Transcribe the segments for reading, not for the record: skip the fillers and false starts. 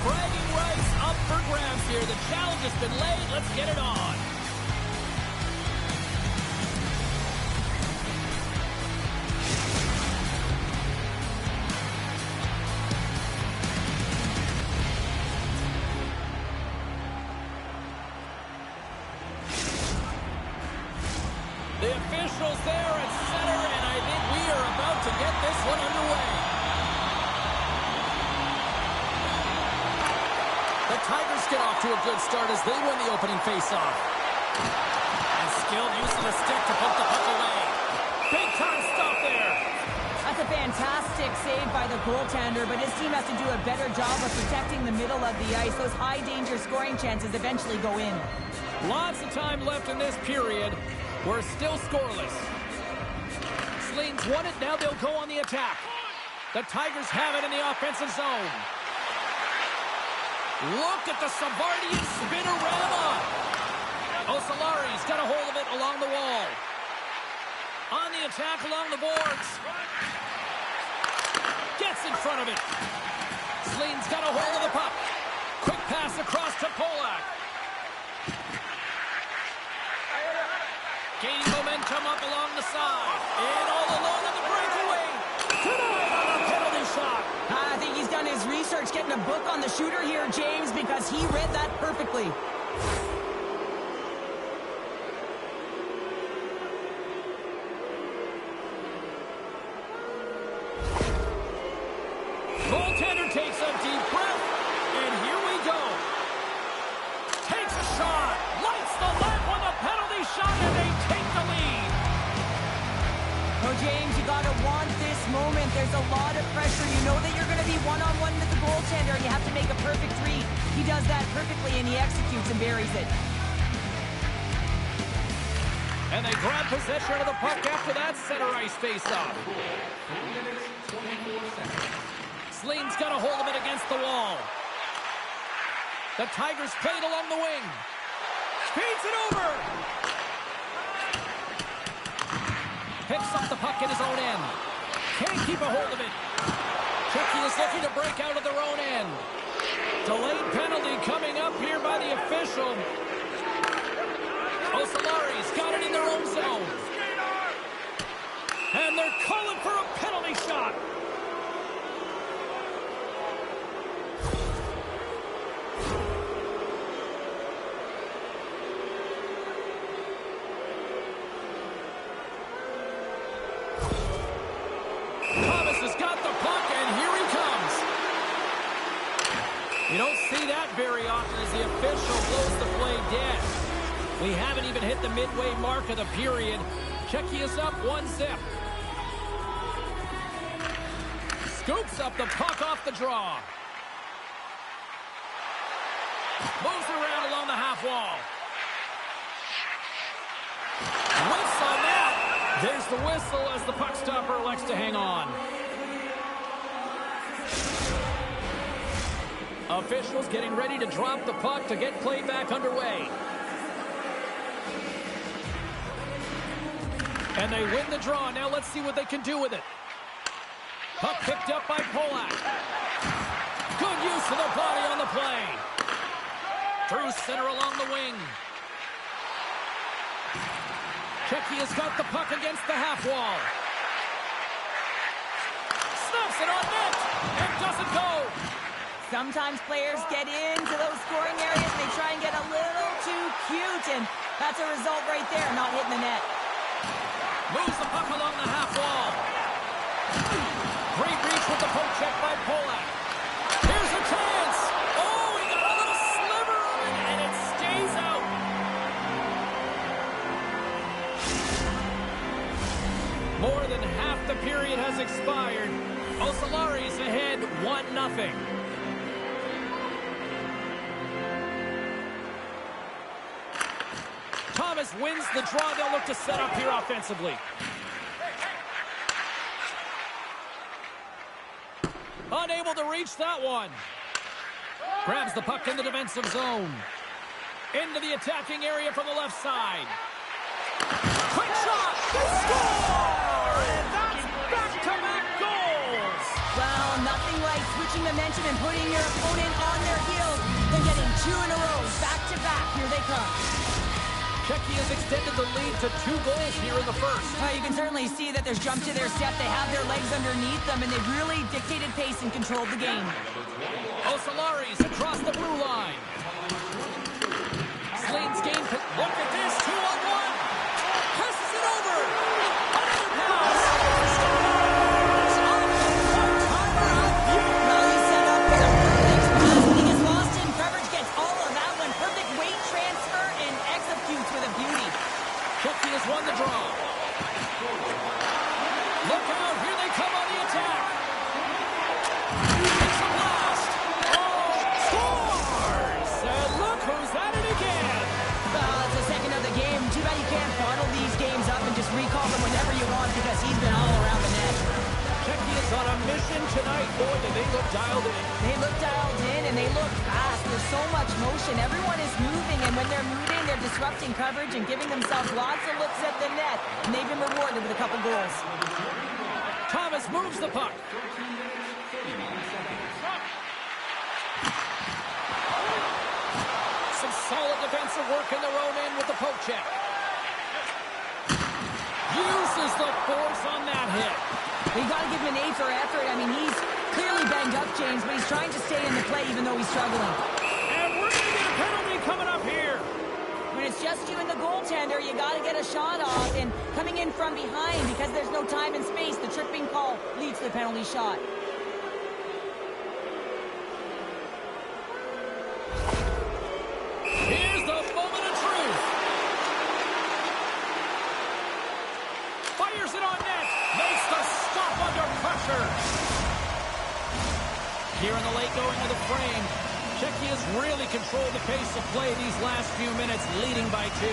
Bragging rights up for grabs here. The challenge has been laid. Let's get it on. The officials there at center, and I think we are about to get this one underway. The Tigers get off to a good start as they win the opening faceoff. And skilled use of the stick to poke the puck away. Big time stop there. That's a fantastic save by the goaltender, but his team has to do a better job of protecting the middle of the ice. Those high-danger scoring chances eventually go in. Lots of time left in this period. We're still scoreless. Sleens won it. Now they'll go on the attack. The Tigers have it in the offensive zone. Look at the Savardian spinorama. Osolari's got a hold of it along the wall. On the attack along the boards. Gets in front of it. Sleens got a hold of the puck. Quick pass across to Polak. Gaining momentum up along the side. And all alone on the breakaway. Tonight on a penalty shot. I think he's done his research getting a book on the shooter here, James, because he read that perfectly. Goaltender takes a deep breath. And here we go. Takes a shot. Lights the lead with a penalty shot, and they take the lead. Oh, James, you got to want this moment. There's a lot of pressure. You know that you're going to be one-on-one with the goaltender, and you have to make a perfect read. He does that perfectly, and he executes and buries it. And they grab possession of the puck after that center ice face-off. Sleem's got a hold of it against the wall. The Tigers played along the wing. Feeds it over. Picks up the puck in his own end. Can't keep a hold of it. Chucky is looking to break out of their own end. Delayed penalty coming up here by the official. Osolari's got it in their own zone. And they're calling for a penalty shot. You don't see that very often as the official blows the play dead. We haven't even hit the midway mark of the period. Checky is up 1-0. Scoops up the puck off the draw. Moves around along the half wall. Whiffs on that. There's the whistle as the puck stopper elects to hang on. Officials getting ready to drop the puck to get play back underway. And they win the draw. Now let's see what they can do with it. Puck picked up by Polak. Good use of the body on the play. Through center along the wing. Checky has got the puck against the half wall. Snaps it on net. It doesn't go. Sometimes players get into those scoring areas and they try and get a little too cute, and that's a result right there, not hitting the net. Moves the puck along the half wall. Great reach with the poke check by Polak. Here's a chance. Oh, he got a little sliver of it, and it stays out. More than half the period has expired. Osolari's ahead 1-0. Thomas wins the draw. They'll look to set up here offensively. Unable to reach that one. Grabs the puck in the defensive zone. Into the attacking area from the left side. Quick shot! Score! And that's back-to-back goals! Well, nothing like switching momentum and putting your opponent on their heels, then getting 2 in a row, back to back. Here they come. Czechia has extended the lead to 2 goals here in the first. You can certainly see that there's jump to their step. They have their legs underneath them, and they've really dictated pace and controlled the game. Ocellaris across the blue line. Slane's game. Look at this, 2-on-1. Passes it over. Another pass. Well, he's set up with a perfect pass, but he gets lost in coverage, gets all of that one. Perfect weight transfer and executes with a beauty. Czechia has won the draw. Look out, here they come on the attack. It's a blast. Oh, scores! And look who's at it again. Well, it's the second of the game. Too bad you can't bottle these games up and just recall them whenever you want because he's been all around the net. Czechia's on a mission tonight. Boy, do they look dialed in. They look dialed in and they look fast. There's so much motion. Everyone is moving, and when they're moving, they're disrupting coverage and giving themselves lots of looks at the net. And they've been rewarded with a couple goals. Thomas moves the puck. Some solid defensive work in their own end with the poke check. Uses the force on that hit. You got to give him an A for effort. I mean, he's clearly banged up, James, but he's trying to stay in the play even though he's struggling. And we're going to get a penalty coming up here. When it's just you and the goaltender, you got to get a shot off. And coming in from behind, because there's no time and space, the tripping call leads to the penalty shot. Here's the moment of truth. Fires it on net. Makes the stop under pressure. Here in the late going to the frame. Czechia's really controlled the pace of play these last few minutes, leading by 2.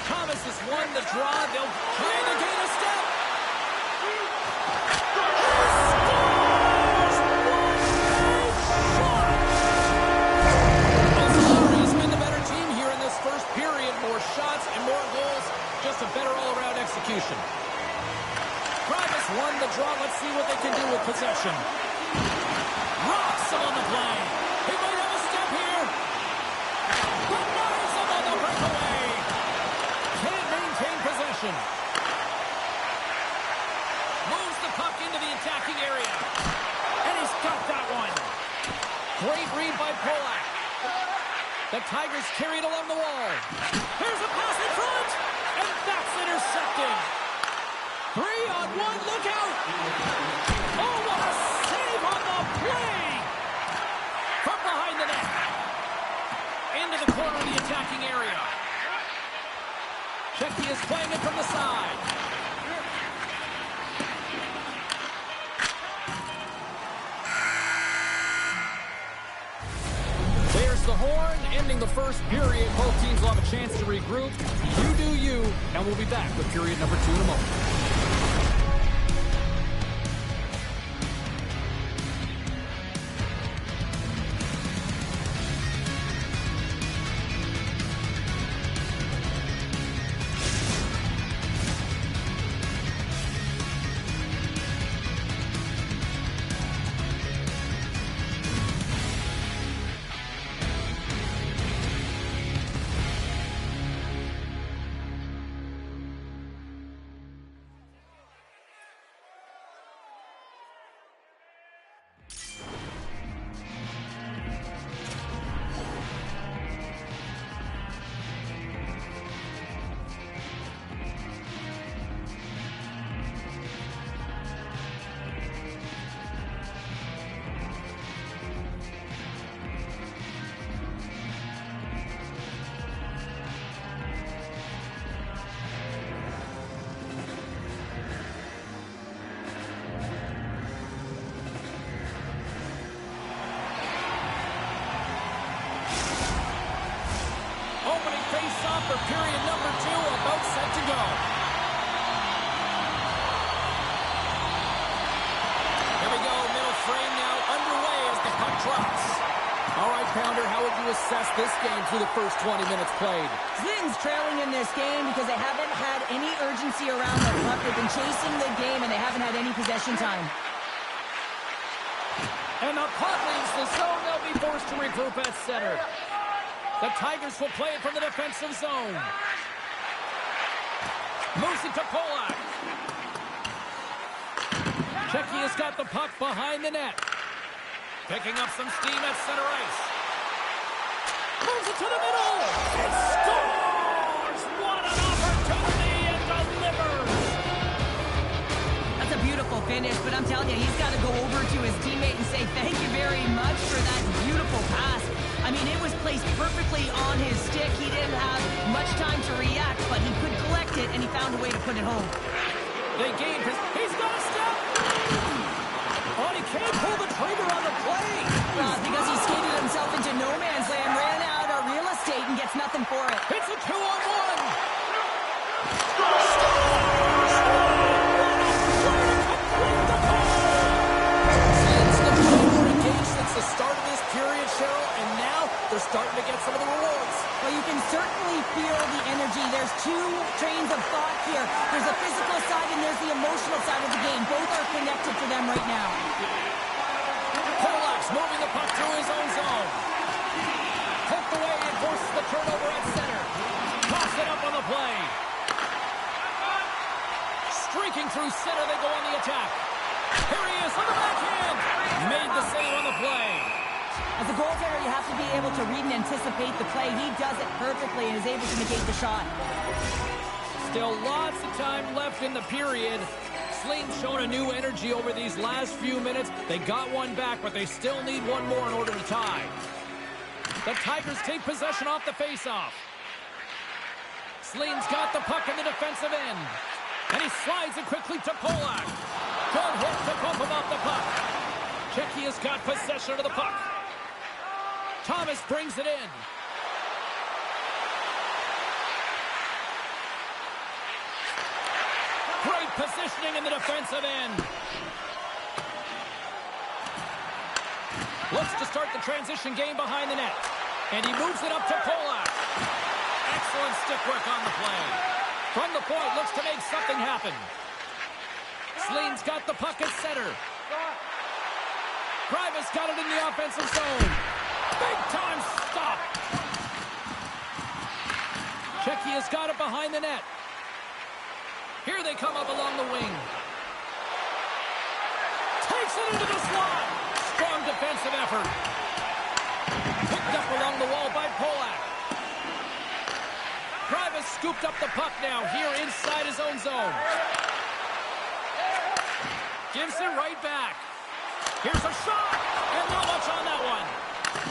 Thomas has won the draw. They'll try to gain a step. Ocellaris been the better team here in this first period. More shots and more goals. Just a better all-around execution. Primus won the draw. Let's see what they can do with possession. Rocks him on the play. He might have a step here. Denies him on the breakaway. Can't maintain possession. Moves the puck into the attacking area. And he's got that one. Great read by Polak. The Tigers carried along the wall. Here's a pass in front. And that's intercepted. 3-on-1. Look out. Oh, what a save on the play! From behind the net. Into the corner of the attacking area. Czechia is playing it from the side. There's the horn, ending the first period. Both teams will have a chance to regroup. You do you, and we'll be back with period number 2 in a moment. For period number 2, about set to go. Here we go, middle frame now underway as the puck drops. All right, Pounder, how would you assess this game through the first 20 minutes played? Zlin's trailing in this game because they haven't had any urgency around the puck. They've been chasing the game, and they haven't had any possession time. And the puck leaves the zone. They'll be forced to regroup at center. The Tigers will play it from the defensive zone. Moves it to Polak. Checky has got the puck behind the net. Picking up some steam at center ice. Moves it to the middle. It scores! What an opportunity, and delivers! That's a beautiful finish, but I'm telling you, he's got to go over to his teammate and say thank you very much for that beautiful pass. I mean, it was placed perfectly on his stick. He didn't have much time to react, but he could collect it, and he found a way to put it home. They gained his... He's got a step! Oh, he can't pull the trigger on the play! Because he skated himself into no man's land, ran out of real estate, and gets nothing for it. It's a 2-on-1! Since the start of this period, Cheryl, and now they're starting to get some of the rewards. Well, you can certainly feel the energy. There's two trains of thought here. There's a physical side and there's the emotional side of the game. Both are connected for them right now. Polak's moving the puck through his own zone. Poked away and forces the turnover at center. Toss it up on the play. Streaking through center, they go on the attack. Here he is on the backhand. Made the save on the play. As a goaltender, you have to be able to read and anticipate the play. He does it perfectly and is able to negate the shot. Still lots of time left in the period. Sline's shown a new energy over these last few minutes. They got one back, but they still need one more in order to tie. The Tigers take possession off the faceoff. Sline's got the puck in the defensive end. And he slides it quickly to Polak. Good hit to bump him off the puck. Checky has got possession of the puck. Thomas brings it in. Great positioning in the defensive end. Looks to start the transition game behind the net. And he moves it up to Polak. Excellent stick work on the play. From the point, looks to make something happen. Sline's got the puck at center. Primus got it in the offensive zone. Big time stop. Checky has got it behind the net. Here they come up along the wing. Takes it into the slot. Strong defensive effort. Picked up along the wall by Polak. Primus scooped up the puck now here inside his own zone. Gives it right back. Here's a shot, and not much on that one.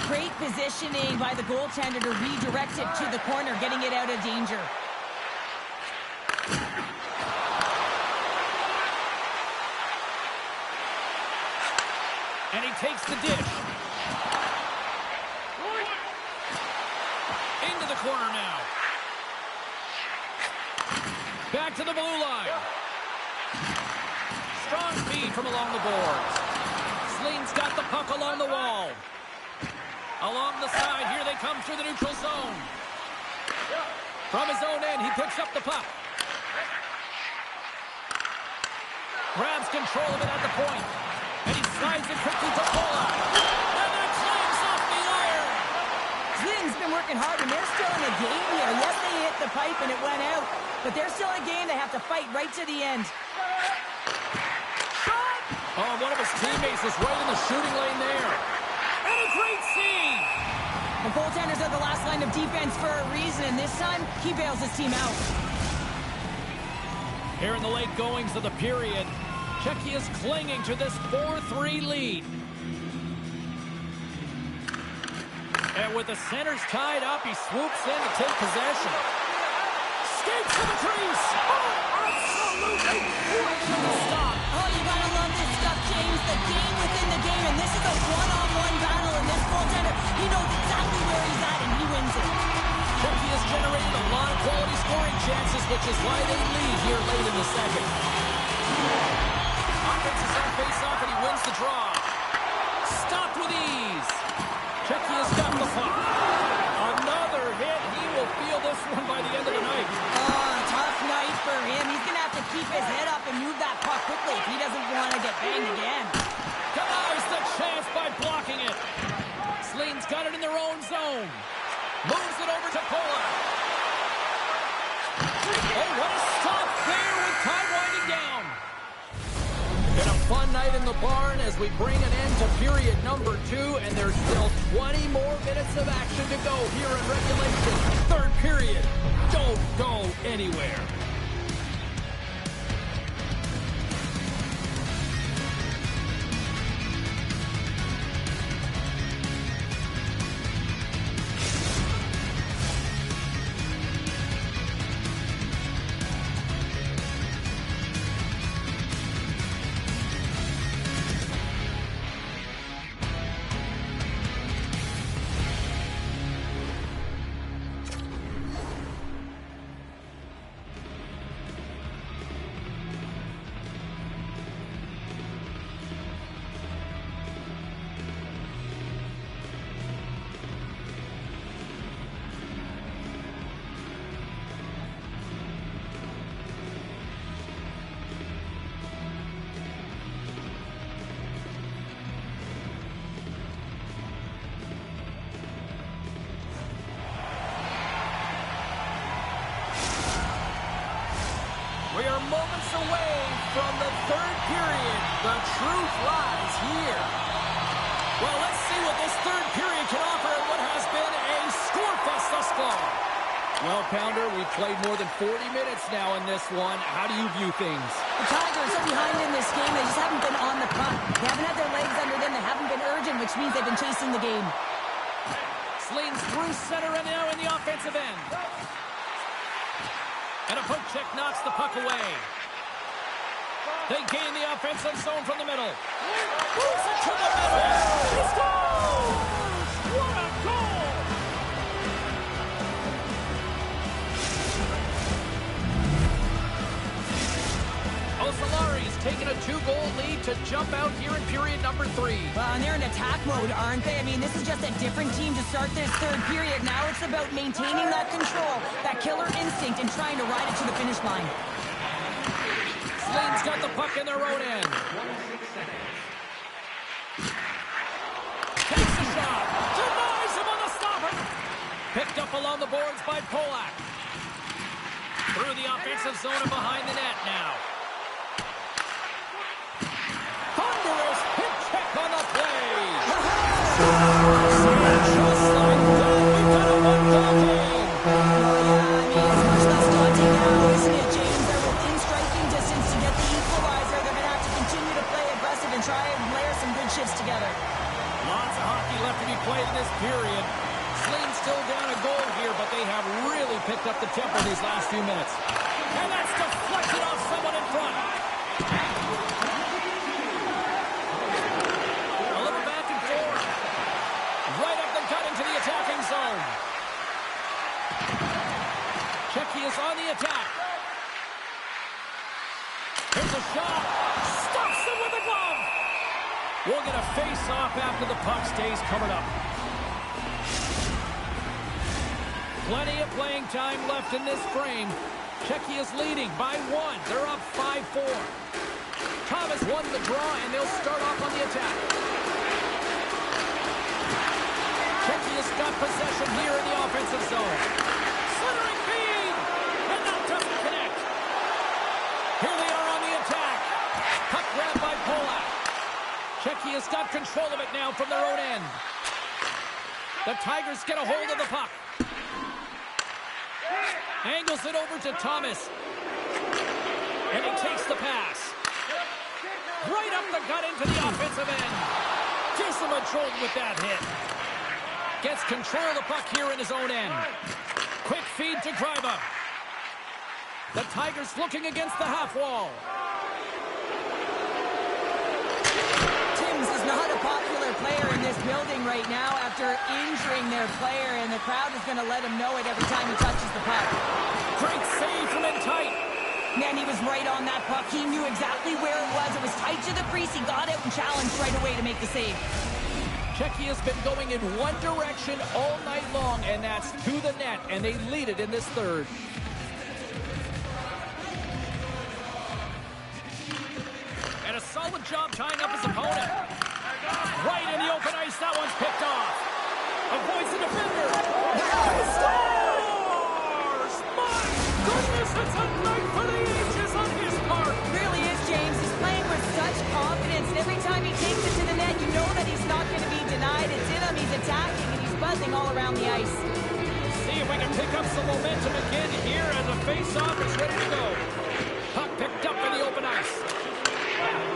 Great positioning by the goaltender to redirect it to the corner, getting it out of danger. And he takes the dish. Into the corner now. Back to the blue line. Strong feed from along the boards. Sline's got the puck along the wall. Along the side, here they come through the neutral zone. From his own end, he picks up the puck. Grabs control of it at the point. And he slides it quickly to Polak. And that clanks off the iron. Sline's been working hard, and they're still in the game here. Yes, they hit the pipe and it went out, but they're still in a game. They have to fight right to the end. Oh, one of his teammates is right in the shooting lane there. And a great save! The goaltenders are the last line of defense for a reason, and this time, he bails his team out. Here in the late goings of the period, Checky is clinging to this 4-3 lead. And with the centers tied up, he swoops in to take possession. Skates to the crease! Oh, absolutely beautiful stop! Oh, you gotta love this stuff, James. The game within the game, and this is a one-on-one battle, and this goaltender, he knows exactly where he's at, and he wins it. Checky has generated a lot of quality scoring chances, which is why they lead here late in the second. Offense is on face-off, and he wins the draw. Stopped with ease. Checky has got the if he doesn't want to get banged again. Denies the chance by blocking it. Sleen's got it in their own zone. Moves it over to Polak. Oh, what a stop there with time winding down. Been a fun night in the barn as we bring an end to period number 2, and there's still 20 more minutes of action to go here in regulation. Third period. Don't go anywhere. We are moments away from the third period. The truth lies here. Well, let's see what this third period can offer in what has been a scorefest thus far. Well, Pounder, we've played more than 40 minutes now in this one. How do you view things? The Tigers are behind in this game. They just haven't been on the puck. They haven't had their legs under them. They haven't been urgent, which means they've been chasing the game. Sleen's through center and now in the offensive end. And a poke check knocks the puck away. They gain the offensive zone from the middle. Moves it to the middle. He scores! What a goal! Osalari's taken a 2-goal lead to jump out here in period number 3. Well, and they're in attack mode, aren't they? I mean, this is just a different team to start this third period. Now it's about maintaining that control, that killer instinct, and trying to ride it to the finish line. Sleen's got the puck in their own end. Takes a shot. Denies him on the stopper. Picked up along the boards by Polak. Through the offensive zone and behind the net now. Thunderous hit check on the play. Just like that, we've got a one-goal game. It's much less daunting now, isn't it, James? They're within striking distance to get the equalizer. They're going to have to continue to play aggressive and try and layer some good shifts together. Lots of hockey left to be played in this period. Sleen's still down a goal here, but they have really picked up the tempo these last few minutes. And that's deflected off someone in front. A little back and forth. Right up the gut into the attacking zone. Checky is on the attack. Here's a shot. Stops him with a glove. We'll get a face-off after the puck stays covered up. Plenty of playing time left in this frame. Checky is leading by 1. They're up 5-4. Thomas won the draw, and they'll start off on the attack. Checky has got possession here in the offensive zone. Slithering feed, and that doesn't connect. Here they are on the attack. Puck grabbed by Polak. Checky has got control of it now from their own end. The Tigers get a hold of the puck. Angles it over to Thomas. And he takes the pass. Right up the gut into the offensive end. Disamatrolled with that hit. Gets control of the puck here in his own end. Quick feed to Greiba. The Tigers looking against the half wall. Timms is not a popular player in this building right now after injuring their player, and the crowd is going to let him know it every time he touches the puck. Great save from in tight. Man, he was right on that puck. He knew exactly where it was. It was tight to the crease. He got out and challenged right away to make the save. Checky has been going in one direction all night long, and that's to the net, and they lead it in this third. job tying up his opponent. Right in the open ice, that one's picked off. Avoids the defender. Scores! My goodness, it's a night for the ages on his part. Really is, James. He's playing with such confidence. And every time he takes it to the net, you know that he's not going to be denied. It's in him, he's attacking, and he's buzzing all around the ice. See if we can pick up some momentum again here as the face-off is ready to go. Puck picked up in the open ice.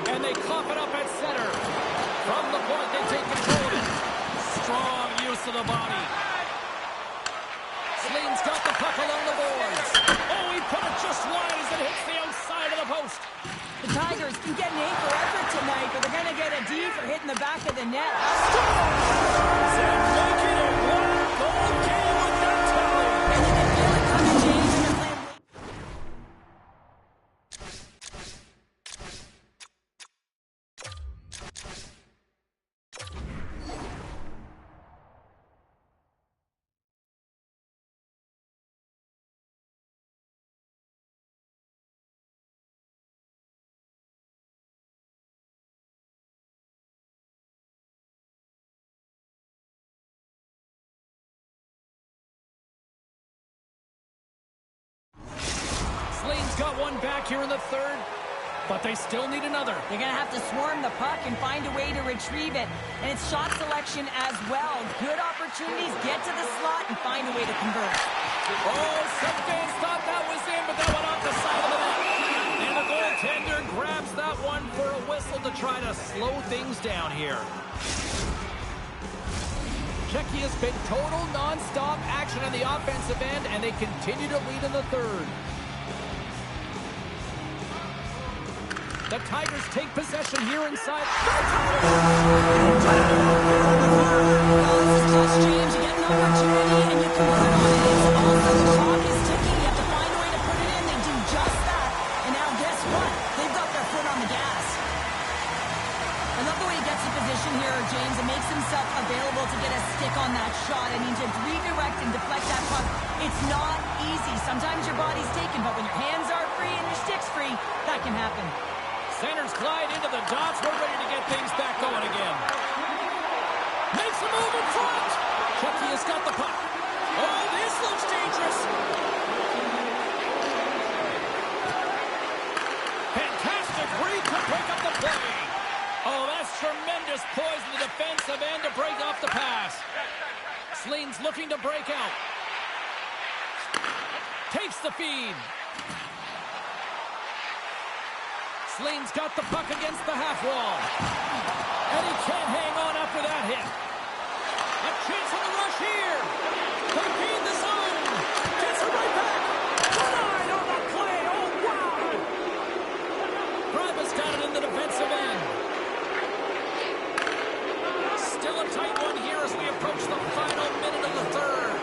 And they cough it up at center. From the point, they take control of it. Strong use of the body. Sling's got the puck along the boards. Oh, he put it just wide as it hits the outside of the post. The Tigers can get an A for effort tonight, but they're going to get a D for hitting the back of the net. And make it a one-goal game with that tally. And then they feel it coming, James, and they're playing... Sling's got one back here in the third, but they still need another. They're going to have to swarm the puck and find a way to retrieve it. And it's shot selection as well. Good opportunities, get to the slot, and find a way to convert. Oh, some fans thought that was in, but that went off the side of the net. And the goaltender grabs that one for a whistle to try to slow things down here. Czechia has been total non-stop action on the offensive end, and they continue to lead in the third. The Tigers take possession here inside. Well, this is clutch, James. You get an opportunity, and you convert on it. It's also the clock is ticking. You have to find a way to put it in. They do just that. And now guess what? They've got their foot on the gas. I love the way he gets in position here, James, and makes himself available to get a stick on that shot. I mean, to redirect and deflect that puck, it's not easy. Sometimes your body's taken, but when your hands are free and your stick's free, that can happen. Centers glide into the dots. We're ready to get things back going again. Makes a move in front. Czechia's got the puck. Oh, this looks dangerous. Fantastic read to break up the play. Oh, that's tremendous poise in the defensive end to break off the pass. Sling's looking to break out. Takes the feed. Sling's got the puck against the half wall. And he can't hang on after that hit. A chance on the rush here. They feed the zone. Gets it right back. Denied on the play. Oh, wow. Primus got it in the defensive end. Still a tight one here as we approach the final minute of the third.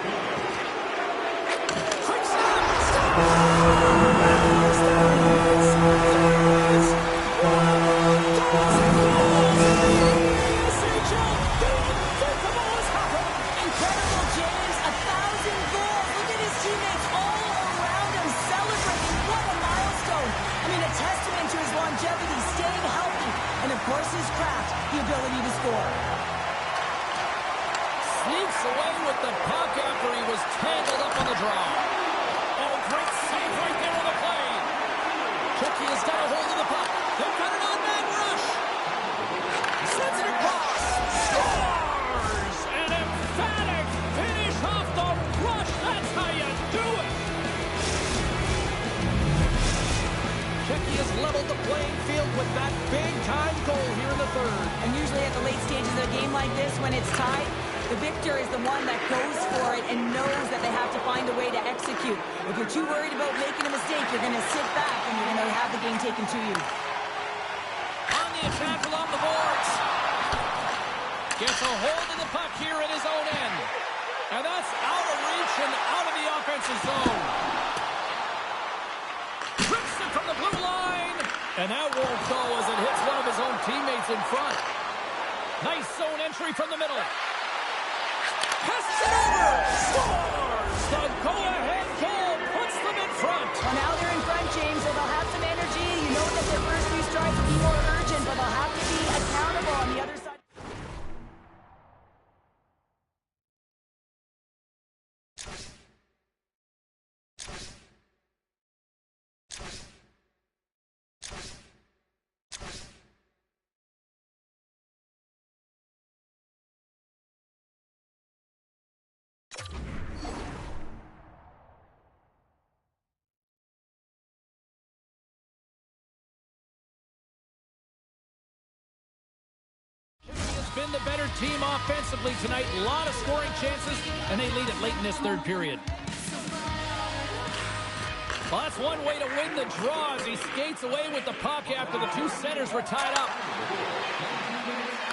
Quick stop. Longevity, staying healthy, and of course his craft, the ability to score. Sneaks away with the puck after he was tangled up on the draw. Oh, great save right there on the play. Czechia's got a hold of the puck. They've got an on-man rush. Sends it across. Scores! An emphatic finish off the rush. That's how you do it. Czechia's leveled the playing field with that big-time goal here in the third. And usually at the late stages of a game like this, when it's tied, the victor is the one that goes for it and knows that they have to find a way to execute. If you're too worried about making a mistake, you're going to sit back and you're going to have the game taken to you. On the attack along the boards. Gets a hold of the puck here in his own end. And that's out of reach and out of the offensive zone. Rips it from the blue line. And that won't go as it hits one of his own teammates in front. Nice zone entry from the middle. Passes it over. Scores! The go-ahead goal puts them in front. Well, now they're in front, James, so they'll have some energy. You know that their first few strides will be more urgent, but they'll have been the better team offensively tonight. A lot of scoring chances, and they lead it late in this third period. Well, that's one way to win the draw as he skates away with the puck after the two centers were tied up.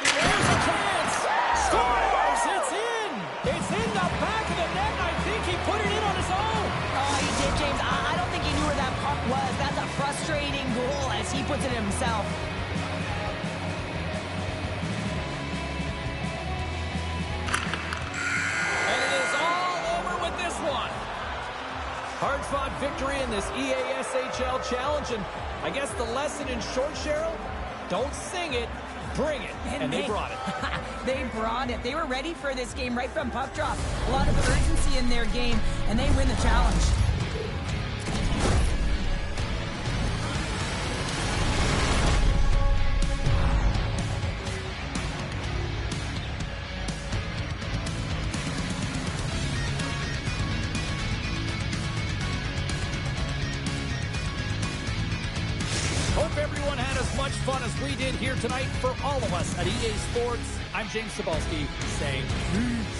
There's a chance! Scores! It's in! It's in the back of the net, and I think he put it in on his own. Oh, he did, James. I don't think he knew where that puck was. That's a frustrating goal as he puts it himself. And it is all over with this one. Hard-fought victory in this EASHL challenge, and I guess the lesson in short, Cheryl, don't sing it, bring it, and they brought it. They brought it. They were ready for this game right from puck drop. A lot of urgency in their game, and they win the challenge. Hope everyone had as much fun as we did here tonight. For all of us at EA Sports, I'm James Cybulski saying peace.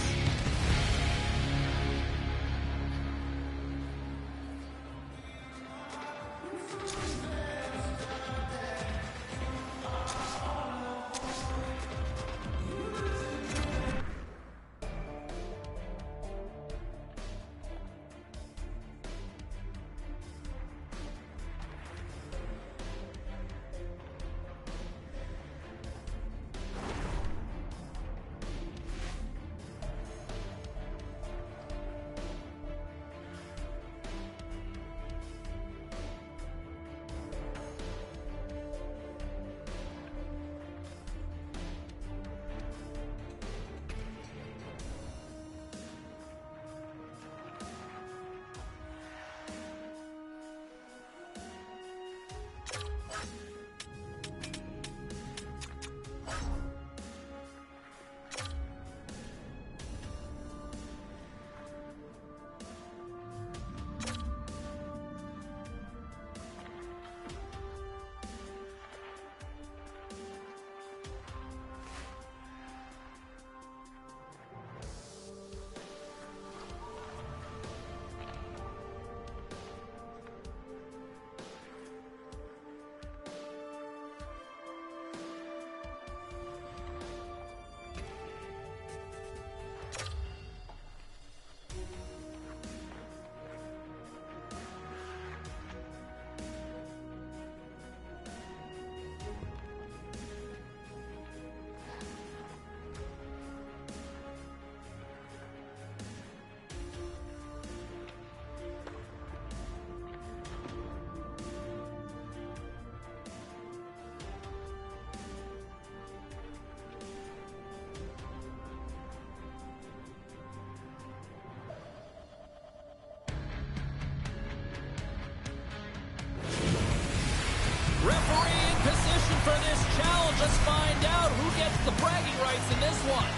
Referee in position for this challenge. Let's find out who gets the bragging rights in this one.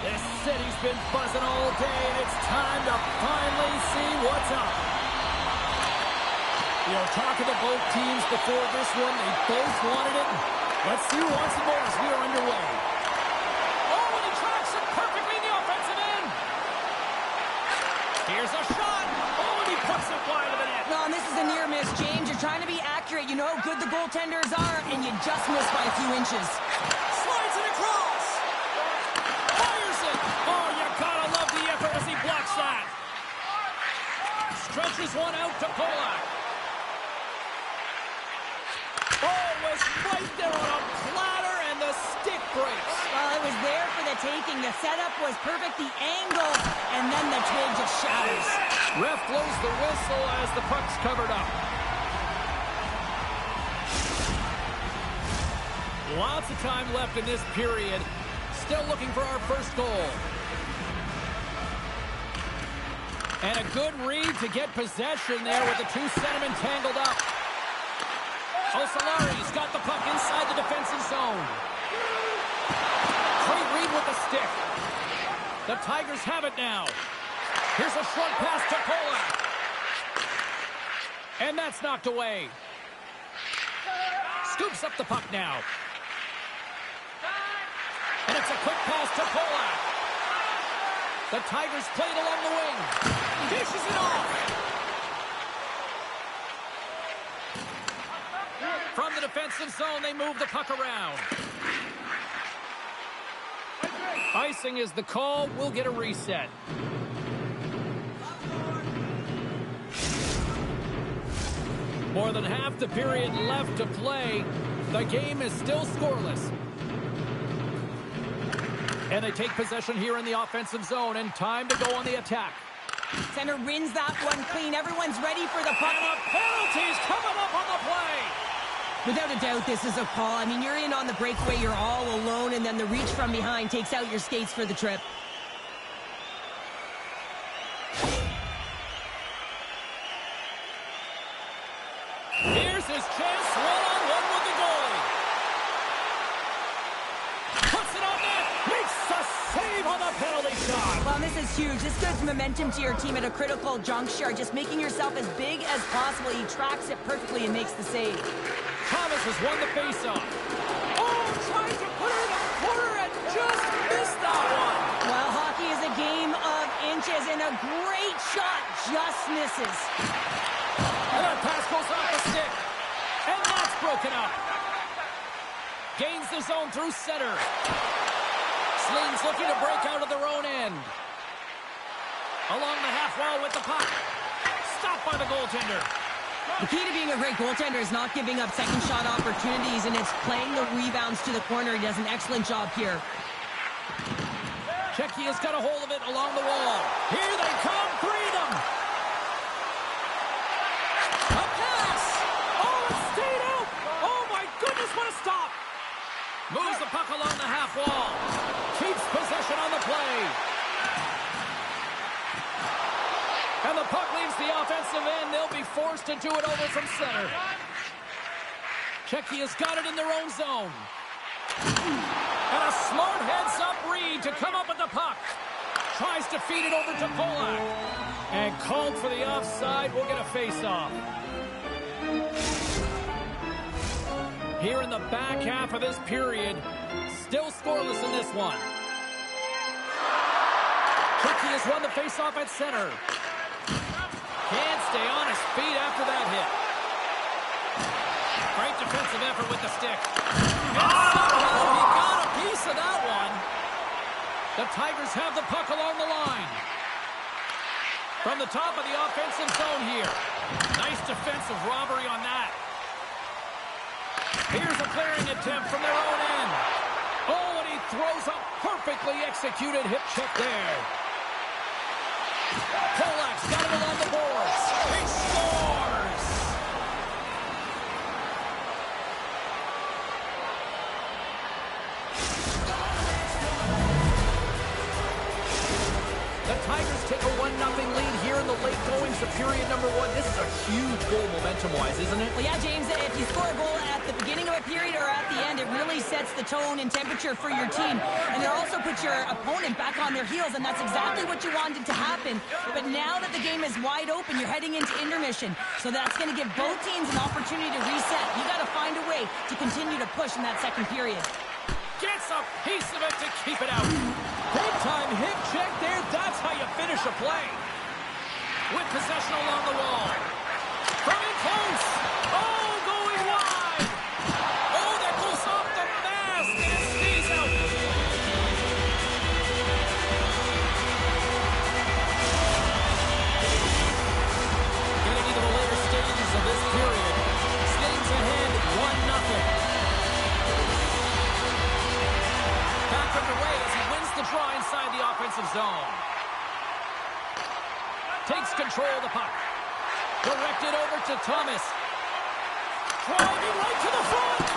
This city's been buzzing all day, and it's time to finally see what's up. You know, talking to both teams before this one, they both wanted it. Let's see who wants it more as we are underway. Oh, and he tracks it perfectly in the offensive end. Here's a shot. Oh, and he puts it wide of the net. No, and this is a near miss, James. You're trying to be accurate. You know how good the goaltenders are, and you just miss by a few inches. Slides it across. Fires it. Oh, you gotta love the effort as he blocks that. Stretches one out to Polak. Was right there on a platter, and the stick breaks. Well, it was there for the taking. The setup was perfect, the angle, and then the twig just shatters. Ref blows the whistle as the puck's covered up. Lots of time left in this period. Still looking for our first goal. And a good read to get possession there with the two centermen tangled up. Osolari's got the puck inside the defensive zone. Great read with the stick. The Tigers have it now. Here's a short pass to Polak. And that's knocked away. Scoops up the puck now. And it's a quick pass to Polak. The Tigers play it along the wing. Dishes it off. From the defensive zone, they move the puck around. Icing is the call. We'll get a reset. More than half the period left to play. The game is still scoreless. And they take possession here in the offensive zone, and time to go on the attack. Center wins that one clean. Everyone's ready for the puck. And the penalties coming up on the play. Without a doubt, this is a call. I mean, you're in on the breakaway, you're all alone, and then the reach from behind takes out your skates for the trip. Here's his chance, one-on-one with the goalie. Puts it on net, makes a save on the penalty shot. Well, this is huge. This gives momentum to your team at a critical juncture. Just making yourself as big as possible. He tracks it perfectly and makes the save. Thomas has won the faceoff. Oh, trying to put it in the corner and just missed that one. Well, hockey is a game of inches, and a great shot just misses. And that pass goes off the stick. And that's broken up. Gains the zone through center. Slings looking to break out of their own end. Along the half wall with the puck. Stopped by the goaltender. The key to being a great goaltender is not giving up second shot opportunities, and it's playing the rebounds to the corner. He does an excellent job here. Czechia has got a hold of it along the wall. Here they come, freedom. A pass. Oh, it stayed out. Oh, my goodness, what a stop. Moves the puck along the half wall. Keeps possession on the play. And the puck leaves the offensive end. They'll be forced to do it over from center. Czechia's got it in their own zone. And a smart heads-up read to come up with the puck. Tries to feed it over to Polak. And called for the offside. We'll get a face-off. Here in the back half of this period, still scoreless in this one. Czechia's won the face-off at center. Can't stay on his feet after that hit. Great defensive effort with the stick. And somehow he got a piece of that one. The Tigers have the puck along the line. From the top of the offensive zone here. Nice defensive robbery on that. Here's a clearing attempt from their own end. Oh, and he throws a perfectly executed hip check there. Polak's got it along the boards. He scores! The Tigers take a 1-0 lead here in the late goings of period number one. This is a huge goal momentum-wise, isn't it? Well, yeah, James, if you score a goal at the beginning of a period or at the end, it really sets the tone and temperature for your team. And it also puts your opponent back on their heels, and that's exactly what you wanted to happen. But now that the game is wide open, you're heading into intermission. So that's going to give both teams an opportunity to reset. You got to find a way to continue to push in that second period. Gets a piece of it to keep it out. Big time hip check there. That's how you finish a play. With possession along the wall. From in close. Oh, going wide. Oh, that goes off the mask and it stays out. Getting into the later stages of this period. Skates ahead 1-0. Back underway as he wins the draw inside the offensive zone. Takes control of the puck. Directed over to Thomas. Driving right to the front.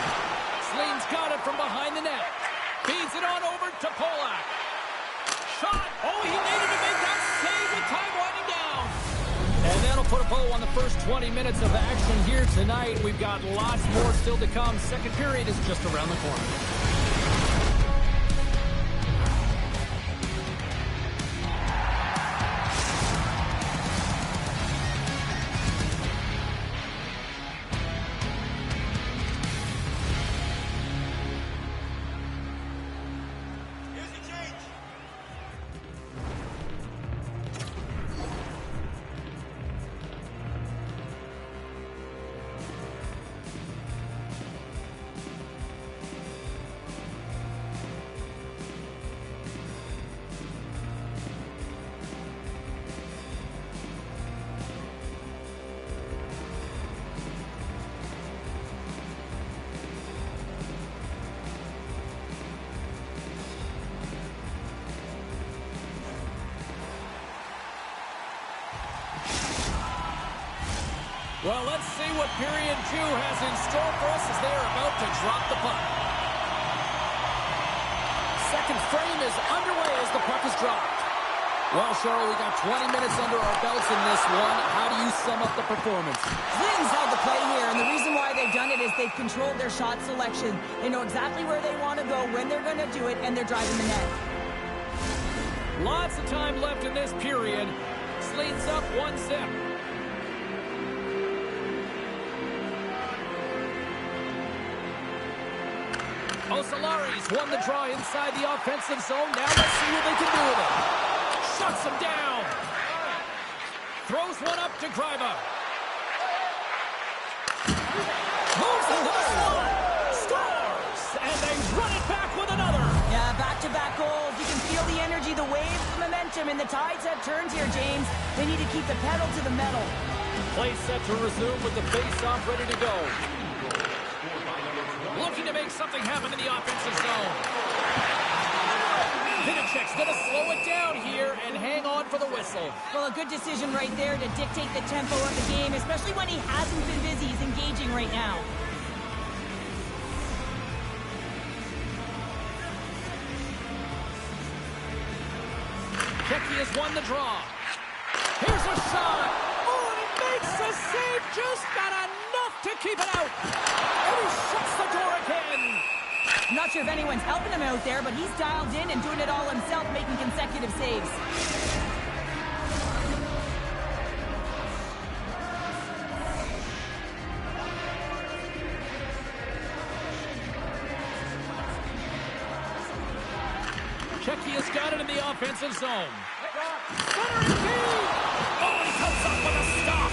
Sleen's got it from behind the net. Feeds it on over to Polak. Shot. Oh, he needed to make that save with time winding down. And that'll put a bow on the first 20 minutes of action here tonight. We've got lots more still to come. Second period is just around the corner. Well, let's see what period 2 has in store for us as they are about to drop the puck. Second frame is underway as the puck is dropped. Well, Cheryl, we got 20 minutes under our belts in this one. How do you sum up the performance? Flynn's held the play here, and the reason why they've done it is they've controlled their shot selection. They know exactly where they want to go, when they're going to do it, and they're driving the net. Lots of time left in this period. Slate's up 1-0. Osalari's won the draw inside the offensive zone. Now let's see what they can do with it. Shuts him down. Throws one up to Greiba. Moves into the slot. Scores! And they run it back with another. Yeah, back-to-back goals. You can feel the energy, the waves, the momentum, and the tides have turned here, James. They need to keep the pedal to the metal. Play set to resume with the face-off ready to go. Looking to make something happen in the offensive zone. Vinacek's going to slow it down here and hang on for the whistle. Well, a good decision right there to dictate the tempo of the game, especially when he hasn't been busy. He's engaging right now. Kecky has won the draw. Here's a shot. Oh, and he makes a save. Just got enough to keep it out. And he shuts the door again. I'm not sure if anyone's helping him out there, but he's dialed in and doing it all himself, making consecutive saves. Kecky has got it in the offensive zone. Centering feed. Oh, he comes up with a stop.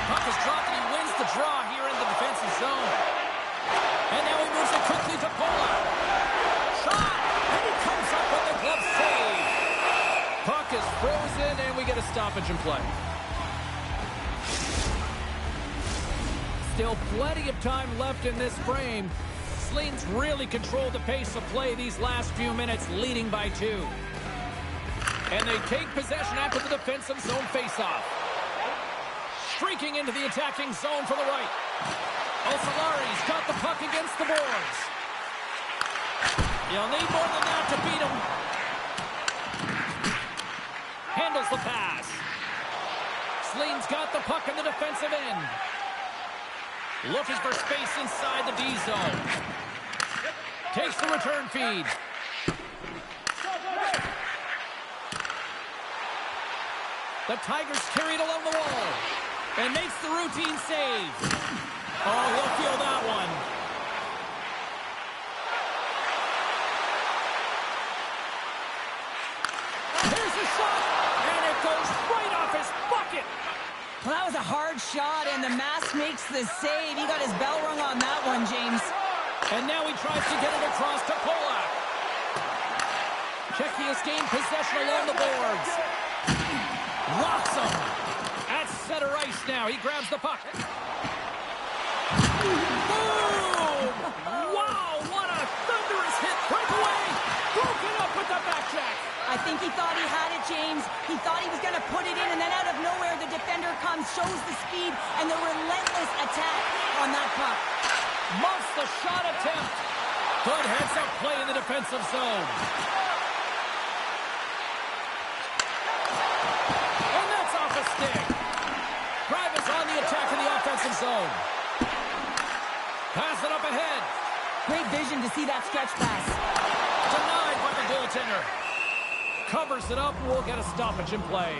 Puck is dropped and he wins the draw here in the defensive zone. And now he moves it quickly to Polak. Shot! And he comes up with the glove save. Puck is frozen, and we get a stoppage in play. Still plenty of time left in this frame. Sleen's really controlled the pace of play these last few minutes, leading by 2. And they take possession after the defensive zone faceoff. Streaking into the attacking zone for the right. Osalari's got the puck against the boards. You'll need more than that to beat him. Handles the pass. Sleen's got the puck in the defensive end. Looking for space inside the D zone. Takes the return feed. The Tigers carry it along the wall. And makes the routine save. Oh, he'll feel that one. Here's the shot, and it goes right off his bucket. Well, that was a hard shot, and the mask makes the save. He got his bell rung on that one, James. And now he tries to get it across to Polak. Kecky has gained possession along the boards. Rocks him. At center ice now. He grabs the puck. Boom! Wow, what a thunderous hit. Breakaway. Broken up with the back check. I think he thought he had it, James. He thought he was going to put it in, and then out of nowhere, the defender comes, shows the speed, and the relentless attack on that puck. Muffs the shot attempt. Good heads-up play in the defensive zone. And that's off a stick. Primus on the attack in the offensive zone. Pass it up ahead. Great vision to see that stretch pass. Denied by the goaltender. Covers it up, and we'll get a stoppage in play.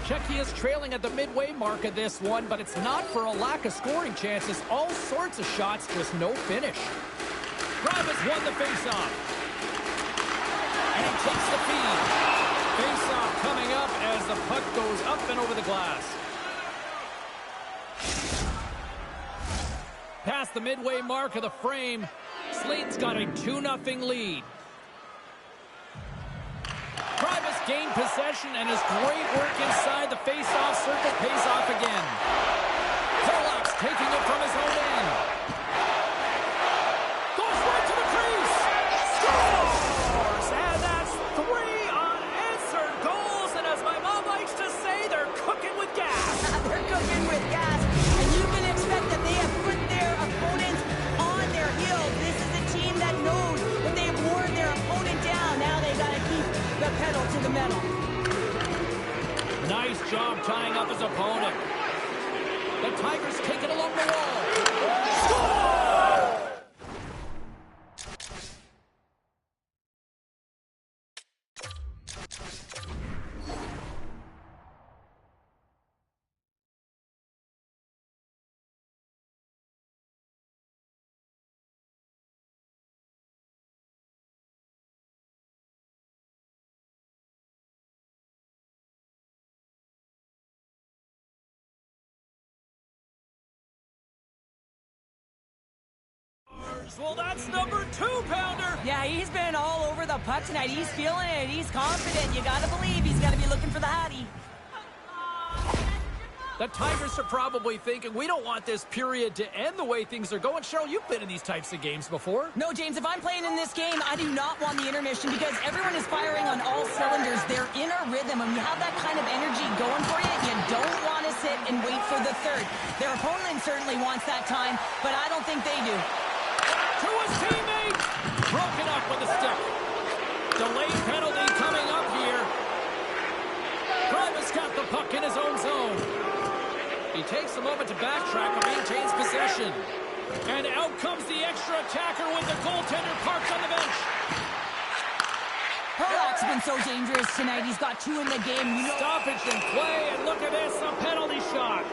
Czechia is trailing at the midway mark of this one, but it's not for a lack of scoring chances. All sorts of shots, just no finish. Primus won the faceoff. And he takes the feed. Faceoff coming up as the puck goes up and over the glass. Past the midway mark of the frame, Slate's got a 2-0 lead. Primus gained possession, and his great work inside the face-off circle pays off again. Polak's taking it from his own end. Goes right to the crease. Scores! And that's 3 unanswered goals, and as my mom likes to say, they're cooking with gas. They're cooking with gas, and you can expect that they have put their opponents on their heels. This is a team that knows that they've worn their opponent down. Now they got to keep the pedal to the metal. Nice job tying up his opponent. The Tigers take it along the wall. Score! Well, that's number 2-pounder. Yeah, he's been all over the puck tonight. He's feeling it. He's confident. You got to believe he's going to be looking for the Hattie. The Tigers are probably thinking, we don't want this period to end the way things are going. Cheryl, you've been in these types of games before. No, James, if I'm playing in this game, I do not want the intermission because everyone is firing on all cylinders. They're in a rhythm, and you have that kind of energy going for you. You don't want to sit and wait for the third. Their opponent certainly wants that time, but I don't think they do. To his teammate. Broken up with a stick. Delayed penalty coming up here. Primus got the puck in his own zone. He takes a moment to backtrack and maintains possession. And out comes the extra attacker with the goaltender parked on the bench. Polak's been so dangerous tonight. He's got 2 in the game. Stoppage in play, and look at this, a penalty shot.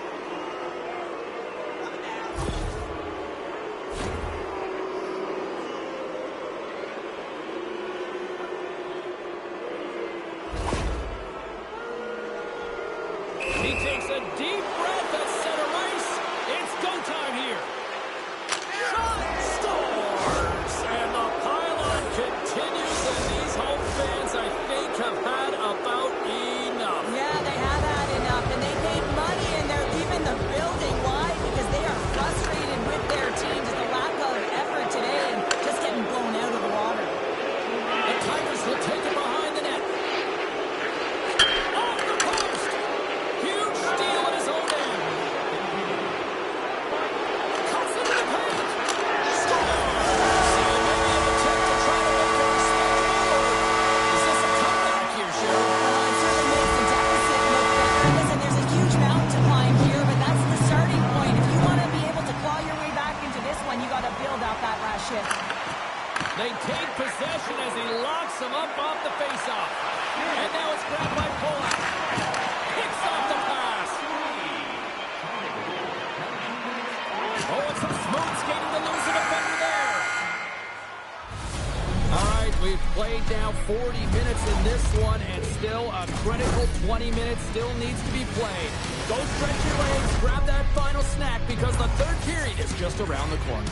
He takes a deep breath at center ice. It's go time here. Shot scores! And the pylon continues, and these home fans, I think, have had about enough. Yeah, they have had enough, and they paid money, and they're leaving the building. Why? Because they are frustrated with their team. Just the lack of effort today and just getting blown out of the water. The Tigers will take it behind the net. Off the post! Huge steal in his own end. Cuts into the paint. Scores! And maybe an attempt to try to make it a small more. Is this a comeback here, Cheryl? It certainly makes the deficit look better. Listen, there's a huge mountain to climb here, but that's the starting point. If you want to be able to claw your way back into this one, you got to build out that last shift. They take possession as he locks him up off the faceoff. And now it's grabbed by Polak. Picks off the pass. Oh, it's some smooth skating to lose the defender there. All right, we've played now 40 minutes in this one, and still a critical 20 minutes still needs to be played. Go stretch your legs, grab that final snack, because the third period is just around the corner.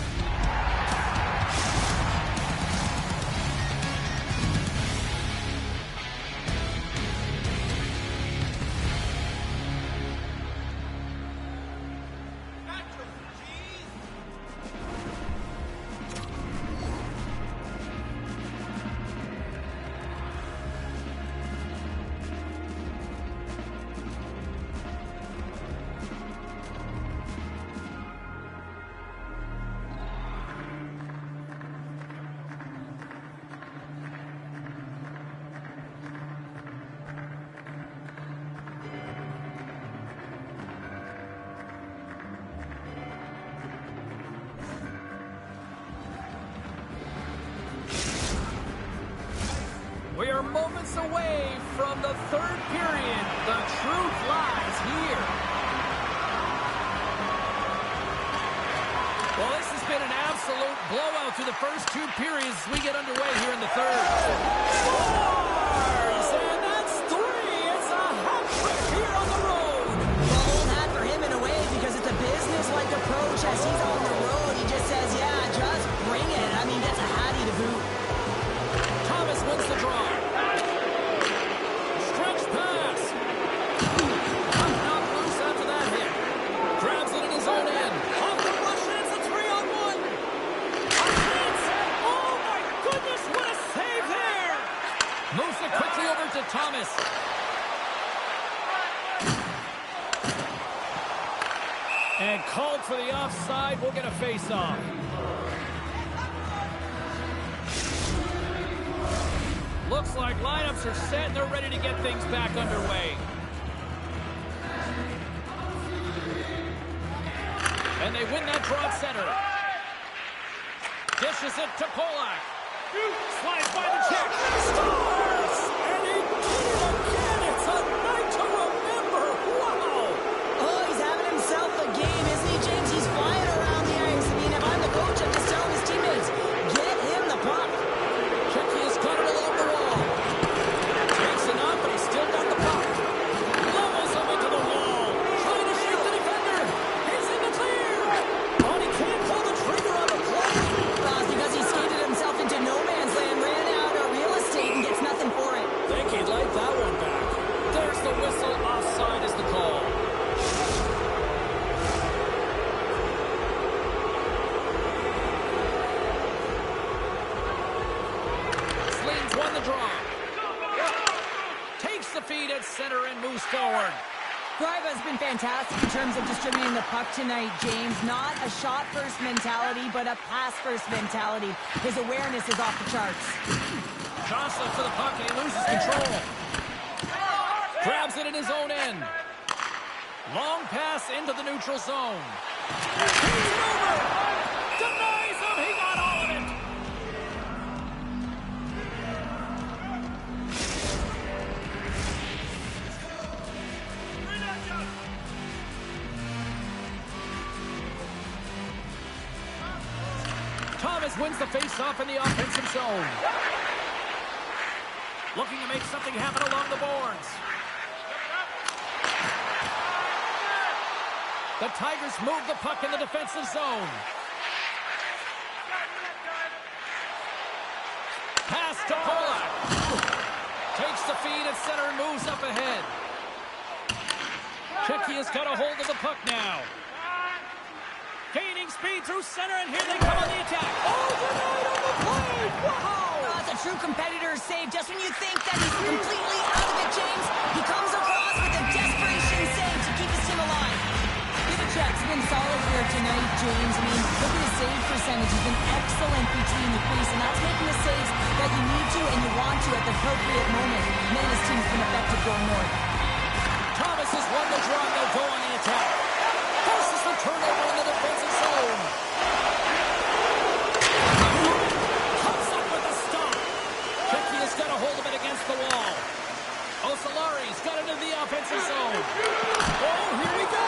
minutes away from the third period. The truth lies here. Well, this has been an absolute blowout through the first two periods as we get underway here in the third. Scores! And that's three. It's a hat trick here on the road. Well, old hat for him in a way because it's a business-like approach. As he's on the road, he just says, yeah, just bring it. I mean, gets a hattie to boot. Thomas wins the draw. Stretch pass. Comes out loose after that hit. Grabs it in his own end. Off the rush, and it's a 3-on-1. A chance. Oh, my goodness, what a save there. Moves it quickly over to Thomas. And called for the offside. We'll get a face-off. Looks like lineups are set and they're ready to get things back underway. And they win that draw at center. Dishes it to Polak. Slides by the check. Scores! And he did it again. It's a night to remember. Wow! Oh, he's having himself a game, isn't he, James? He's flying around the ice. I mean, if I'm the coach, I'm just telling his teammates, get him the puck. Checky has got it along the wall. Takes it up, but he's still got the puck. Levels him into the wall. Trying to shoot the defender. He's in the clear. Oh, he can't pull the trigger on the play. Because he skated himself into no man's land, ran out of real estate, and gets nothing for it. Think he'd like that one back. There's the whistle. Offside is the call. Slings won the draw. Takes the feed at center and moves forward. Greiba's been fantastic in terms of distributing the puck tonight, James. Not a shot-first mentality, but a pass-first mentality. His awareness is off the charts. Johnson to the puck and he loses control. Grabs it in his own end. Long pass into the neutral zone. He's over. Denies him. He got all of it. Thomas wins the face-off in the offensive zone. Looking to make something happen along the boards. The Tigers move the puck in the defensive zone. Pass to Polak. Takes the feed at center and moves up ahead. Checky has got a hold of the puck now. Gaining speed through center, and here they come on the attack. Oh, denied on the play! Wow! It's a true competitor's save. Just when you think that he's completely out of it, James, he comes across with a desperation save to keep his team alive. Ivacek's been solid here tonight, James. I mean, look at his save percentage. He's been excellent between the crease, and that's making the saves that you need to and you want to at the appropriate moment. And then his team's been effective going north. Thomas has won the draw, and they'll go on the attack. Forces the turnover in the defensive zone. Comes up with a stop. Checky has got a hold of it against the wall. Osolari's got it in the offensive zone. Oh, here we go.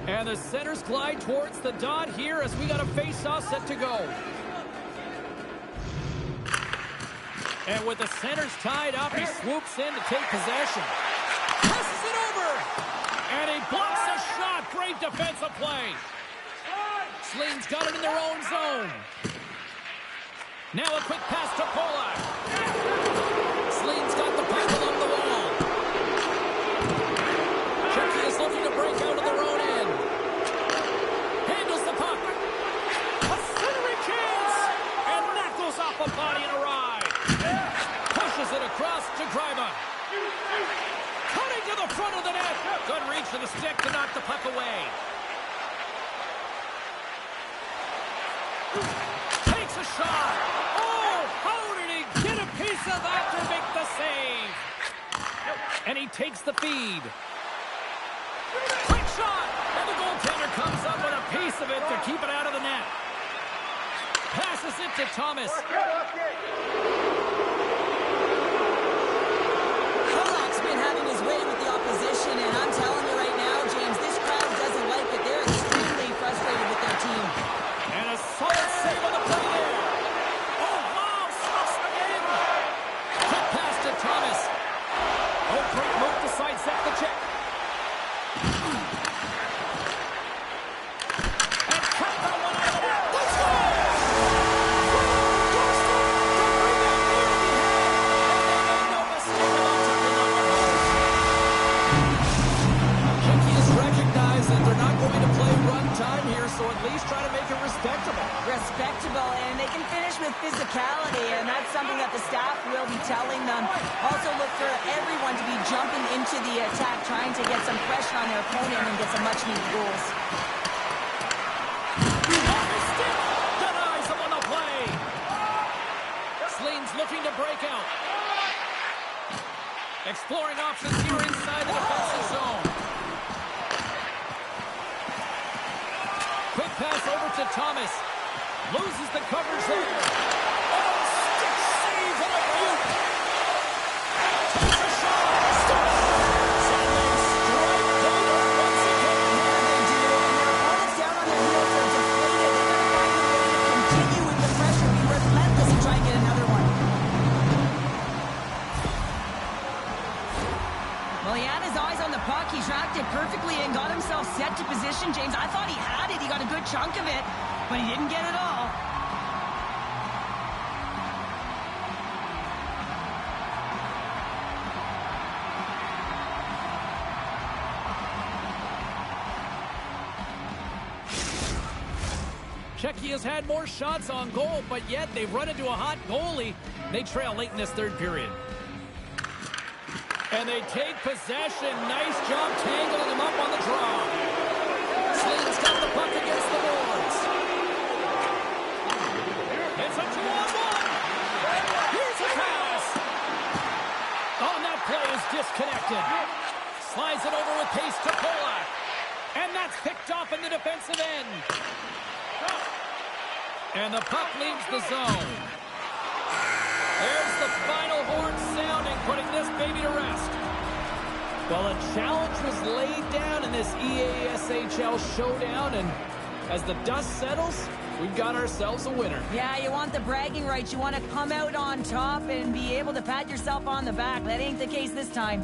And the centers glide towards the dot here as we got a face-off set to go. And with the centers tied up, he swoops in to take possession. Passes it over. And he blocks a shot. Great defensive play. Sling's got it in their own zone. Now a quick pass to Polak. Sling's got the puck along the wall. Checky is looking to break out of their own end. Handles the puck. A centering chance. And that goes off a body and a ride. Pushes it across to Greiba. Cutting to the front of the net. Good reach to the stick to knock the puck away. Takes a shot. Oh, how did he get a piece of that to make the save? And he takes the feed. Quick shot. And the goaltender comes up with a piece of it to keep it out of the net. Passes it to Thomas. Kulak's been having his way with the opposition, and I'm telling you right now, James, this crowd doesn't like it. They're extremely frustrated with their team. And a solid save on the play there. Oh, wow, stuffs it in. Quick pass to Thomas. Oh, great move to sidestep the check. And cut that one out of the net. Let's go! So at least try to make it respectable. Respectable, and they can finish with physicality, and that's something that the staff will be telling them. Also look for everyone to be jumping into the attack, trying to get some pressure on their opponent and get some much-needed goals. Denies him on the play. Sleen's looking to break out. Exploring options here inside the defensive zone. Quick pass over to Thomas. Loses the coverage there. Oh, stick save on the boot. Takes a shot. Suddenly strike Denver once again. Yeah, they do. And their opponents down on their heels are deflated. They gotta find a way to continue with the pressure, be relentless, and try and get another one. Well, he had his eyes on the puck. He tracked it perfectly and got himself set to position, James. I thought he had it. He got a good chunk of it, but he didn't get it all. Czechia has had more shots on goal, but yet they've run into a hot goalie. They trail late in this third period. And they take possession. Nice job tangling him up on the draw. Sleen's got the puck against the boards. It's a 2-on-1. Here's a pass. Oh, that play is disconnected. Slides it over with pace to Polak. And that's picked off in the defensive end. And the puck leaves the zone. There's the final horn sounding, putting this baby to rest. Well, a challenge was laid down in this EASHL showdown, and as the dust settles, we've got ourselves a winner. Yeah, you want the bragging rights. You want to come out on top and be able to pat yourself on the back. That ain't the case this time.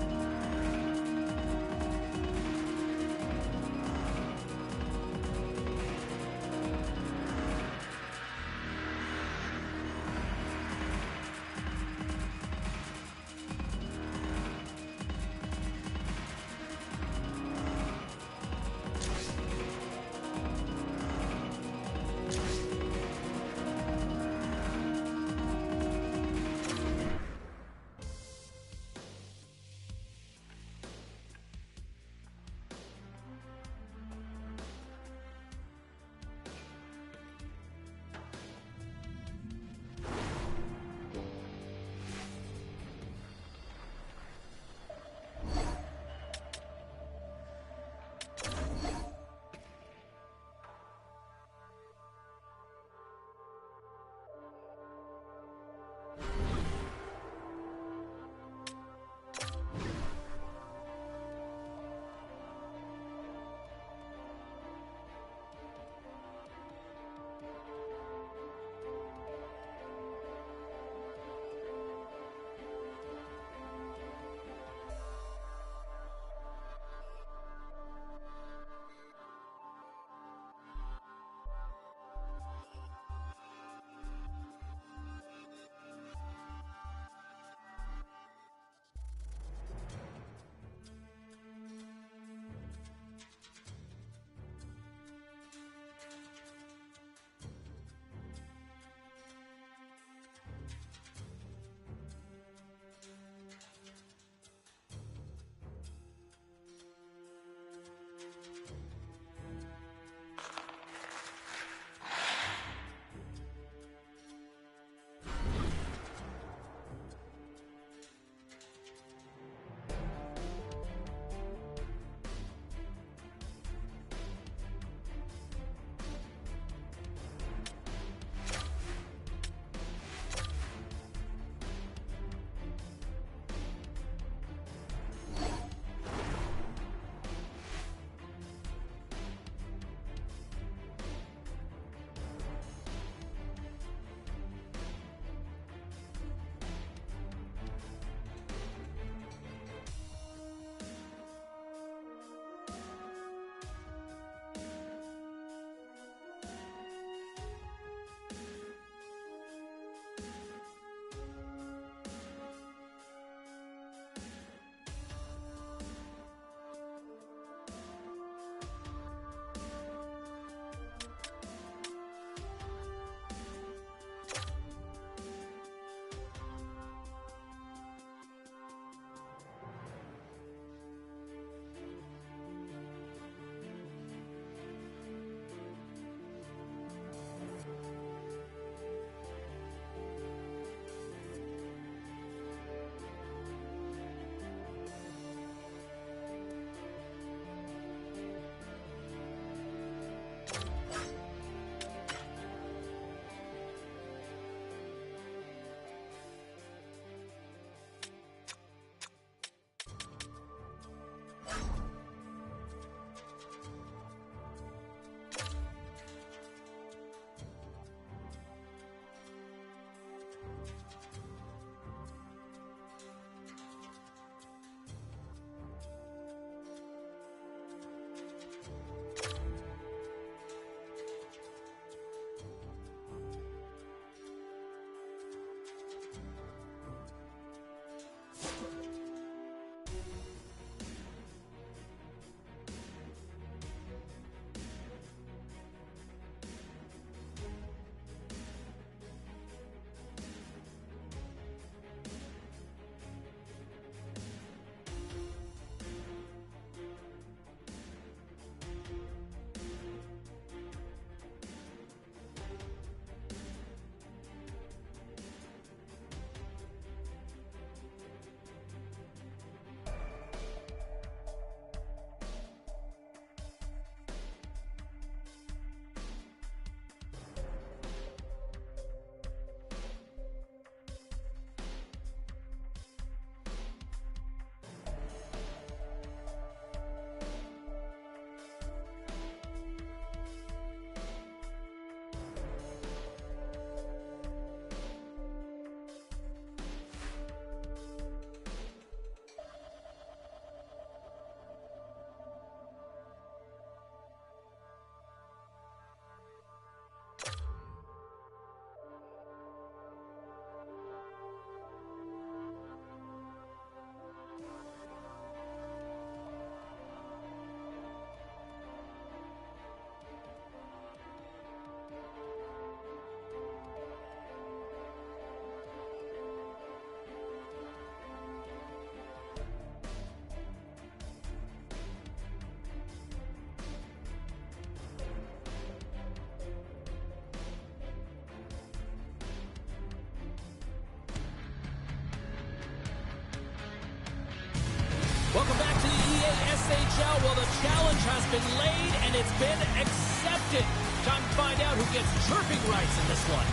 Welcome back to the EASHL. Well, the challenge has been laid and it's been accepted. Time to find out who gets chirping rights in this one.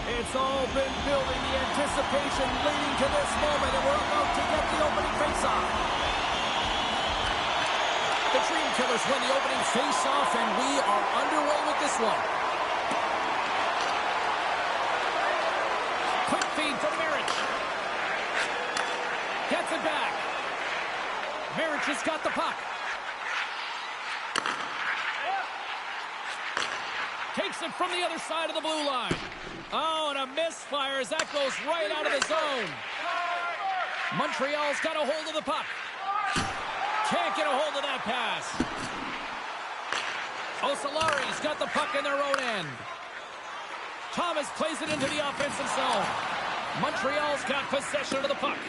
It's all been building, the anticipation leading to this moment, and we're about to get the opening face-off. The Dream Killers win the opening face-off, and we are underway with this one. Quick feed from Marich. Gets it back. Marich has got the puck. Takes it from the other side of the blue line. Oh, and a misfire as that goes right out of the zone. Montreal's got a hold of the puck. Can't get a hold of that pass. Osolari's got the puck in their own end. Thomas plays it into the offensive zone. Montreal's got possession of the puck.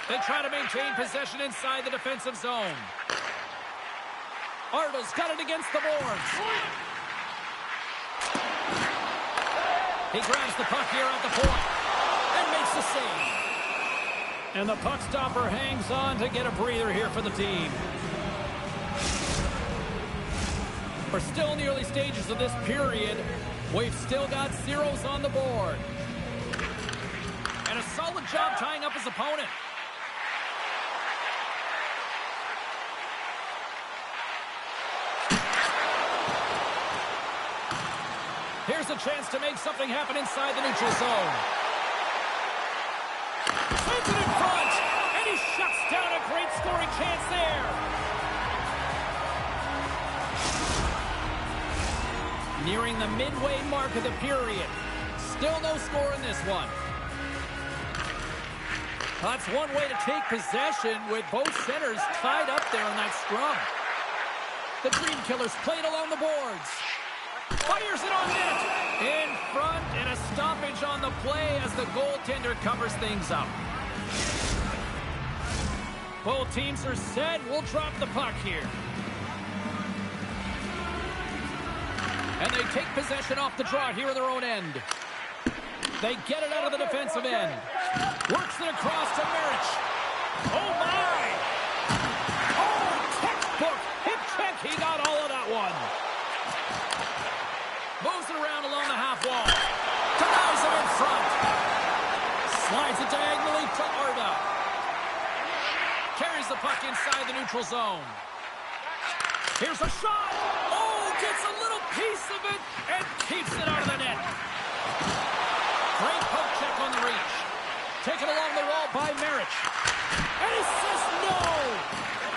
They try to maintain possession inside the defensive zone. Arda's got it against the boards. He grabs the puck here at the point and makes the save. And the puck stopper hangs on to get a breather here for the team. We're still in the early stages of this period. We've still got zeros on the board. And a solid job tying up his opponent. Here's a chance to make something happen inside the neutral zone. Sends it in front, and he shuts down a great scoring chance there. Nearing the midway mark of the period. Still no score in this one. That's one way to take possession with both centers tied up there in that scrum. The Dream Killers played along the boards. Fires it on net. In front, and a stoppage on the play as the goaltender covers things up. Both teams are set. We'll drop the puck here. And they take possession off the draw here in their own end. They get it out of the defensive end. Works it across to Marich. Oh, my! Oh, textbook hip check. He got all of that one. Moves it around along the half wall. Denies him in front. Slides it diagonally to Arda. Carries the puck inside the neutral zone. Here's a shot. Oh, gets a little piece of it and keeps it out of the net. Great poke check on the reach. Taken along the wall by Marich. And he says no.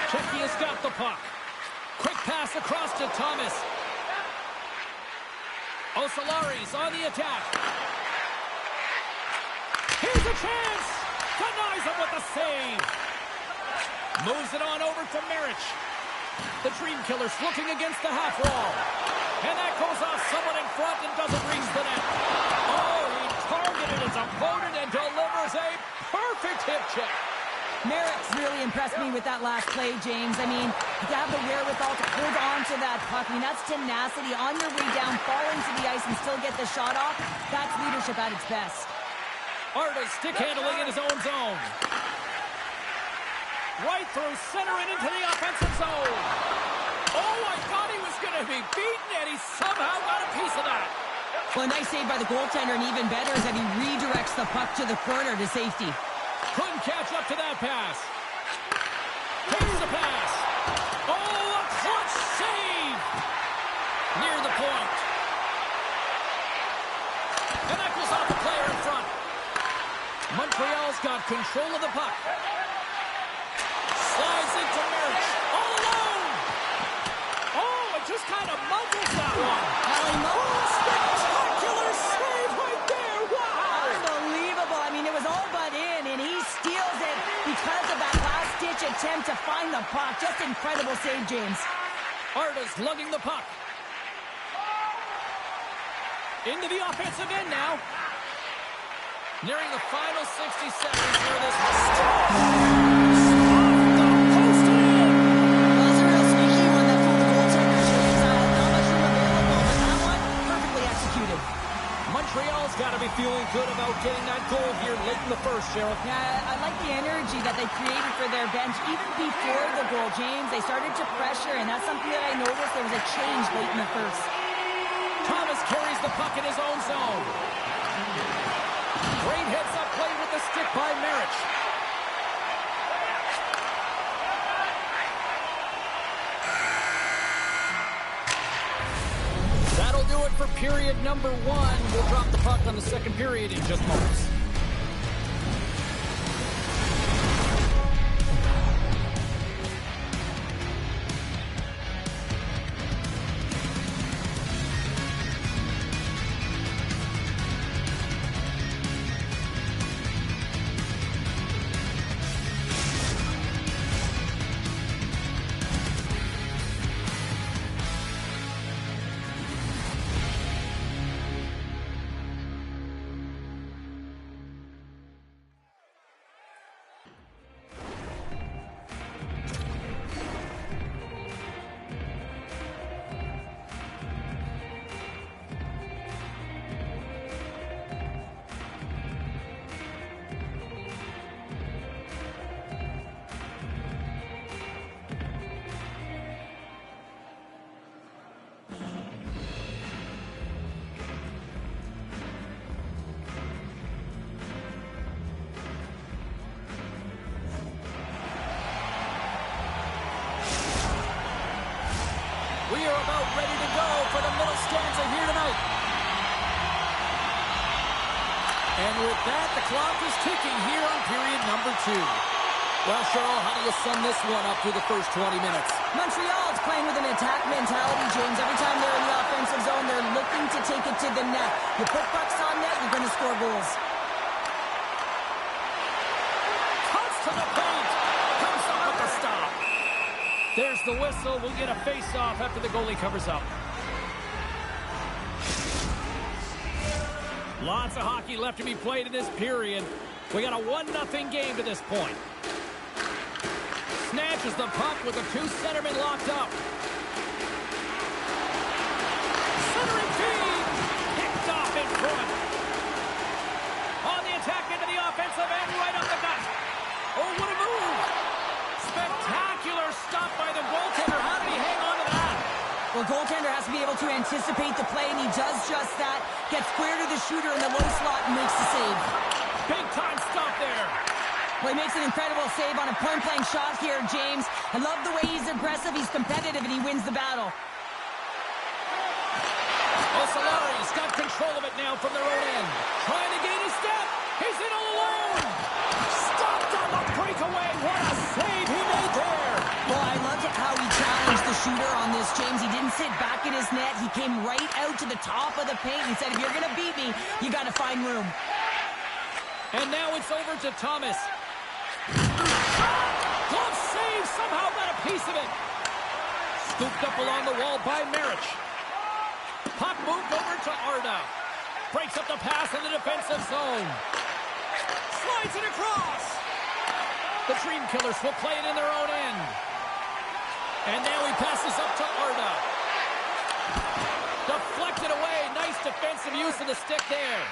Checky has got the puck. Quick pass across to Thomas. Osolari's on the attack. Here's a chance. Denies him with the save. Moves it on over to Marich. The Dream Killers looking against the half wall. And that goes off someone in front and doesn't reach the net. Oh, he targeted his opponent and delivers a perfect hip check. Marich really impressed me with that last play, James. I mean, to have the wherewithal to hold on to that puck, I mean, that's tenacity on your way down, falling to the ice and still get the shot off. That's leadership at its best. Arda stick handling in his own zone. Right through center and into the offensive zone. Oh, I thought he was going to be beaten, and he somehow got a piece of that. Well, a nice save by the goaltender, and even better is that he redirects the puck to the corner to safety. Couldn't catch up to that pass. Takes the pass. Oh, a clutch save. Near the point. And that goes off the player in front. Montreal's got control of the puck. Slides into Marich. All alone. Oh, it just kind of muggles that one. Spectacular save right there. Wow. Unbelievable. I mean, it was all but in, and he steals it because of that last-ditch attempt to find the puck. Just incredible save, James. Arda's lugging the puck. Into the offensive end now. Nearing the final 60 seconds here. This is off the Montreal's got to be feeling good about getting that goal here late in the first, Cheryl. Yeah, I like the energy that they created for their bench. Even before the goal, James, they started to pressure, and that's something that I noticed. There was a change late in the first. Thomas carries the puck in his own zone. Great heads-up play with the stick by Marich. That'll do it for period number 1. We'll drop the puck on the second period in just moments. We are about ready to go for the middle stanza here tonight. And with that, the clock is ticking here on period number 2. Well, Cheryl, how do you sum this one up through the first 20 minutes? Montreal's playing with an attack mentality, James. Every time they're in the offensive zone, they're looking to take it to the net. You put pucks on net, you're going to score goals. Cuts to the paint. Comes up with the stop. There's the whistle. We'll get a face-off after the goalie covers up. Lots of hockey left to be played in this period. We got a 1-0 game to this point. Snatches the puck with the 2 centermen locked up. Centering feed. Picked off in front. On the attack into the offensive end, right up the gut. Oh, what a move. Spectacular stop by the goaltender. How did he hang on to that? Well, goaltender has to be able to anticipate the play, and he does just that. Gets square to the shooter in the low slot and makes the save. Big time stop there. Well, he makes an incredible save on a point-blank shot here, James. I love the way he's aggressive, he's competitive, and he wins the battle. Osalari's got control of it now from their own end. Trying to gain a step. He's in all alone. Stopped on the breakaway. What a save he made there. Well, I loved how he challenged the shooter on this, James. He didn't sit back in his net. He came right out to the top of the paint and said, if you're going to beat me, you got to find room. And now it's over to Thomas. Glove save. Somehow got a piece of it. Scooped up along the wall by Marich. Puck moved over to Arda. Breaks up the pass in the defensive zone. Slides it across. The Dream Killers will play it in their own end. And now he passes up to Arda. Deflected away. Nice defensive use of the stick there.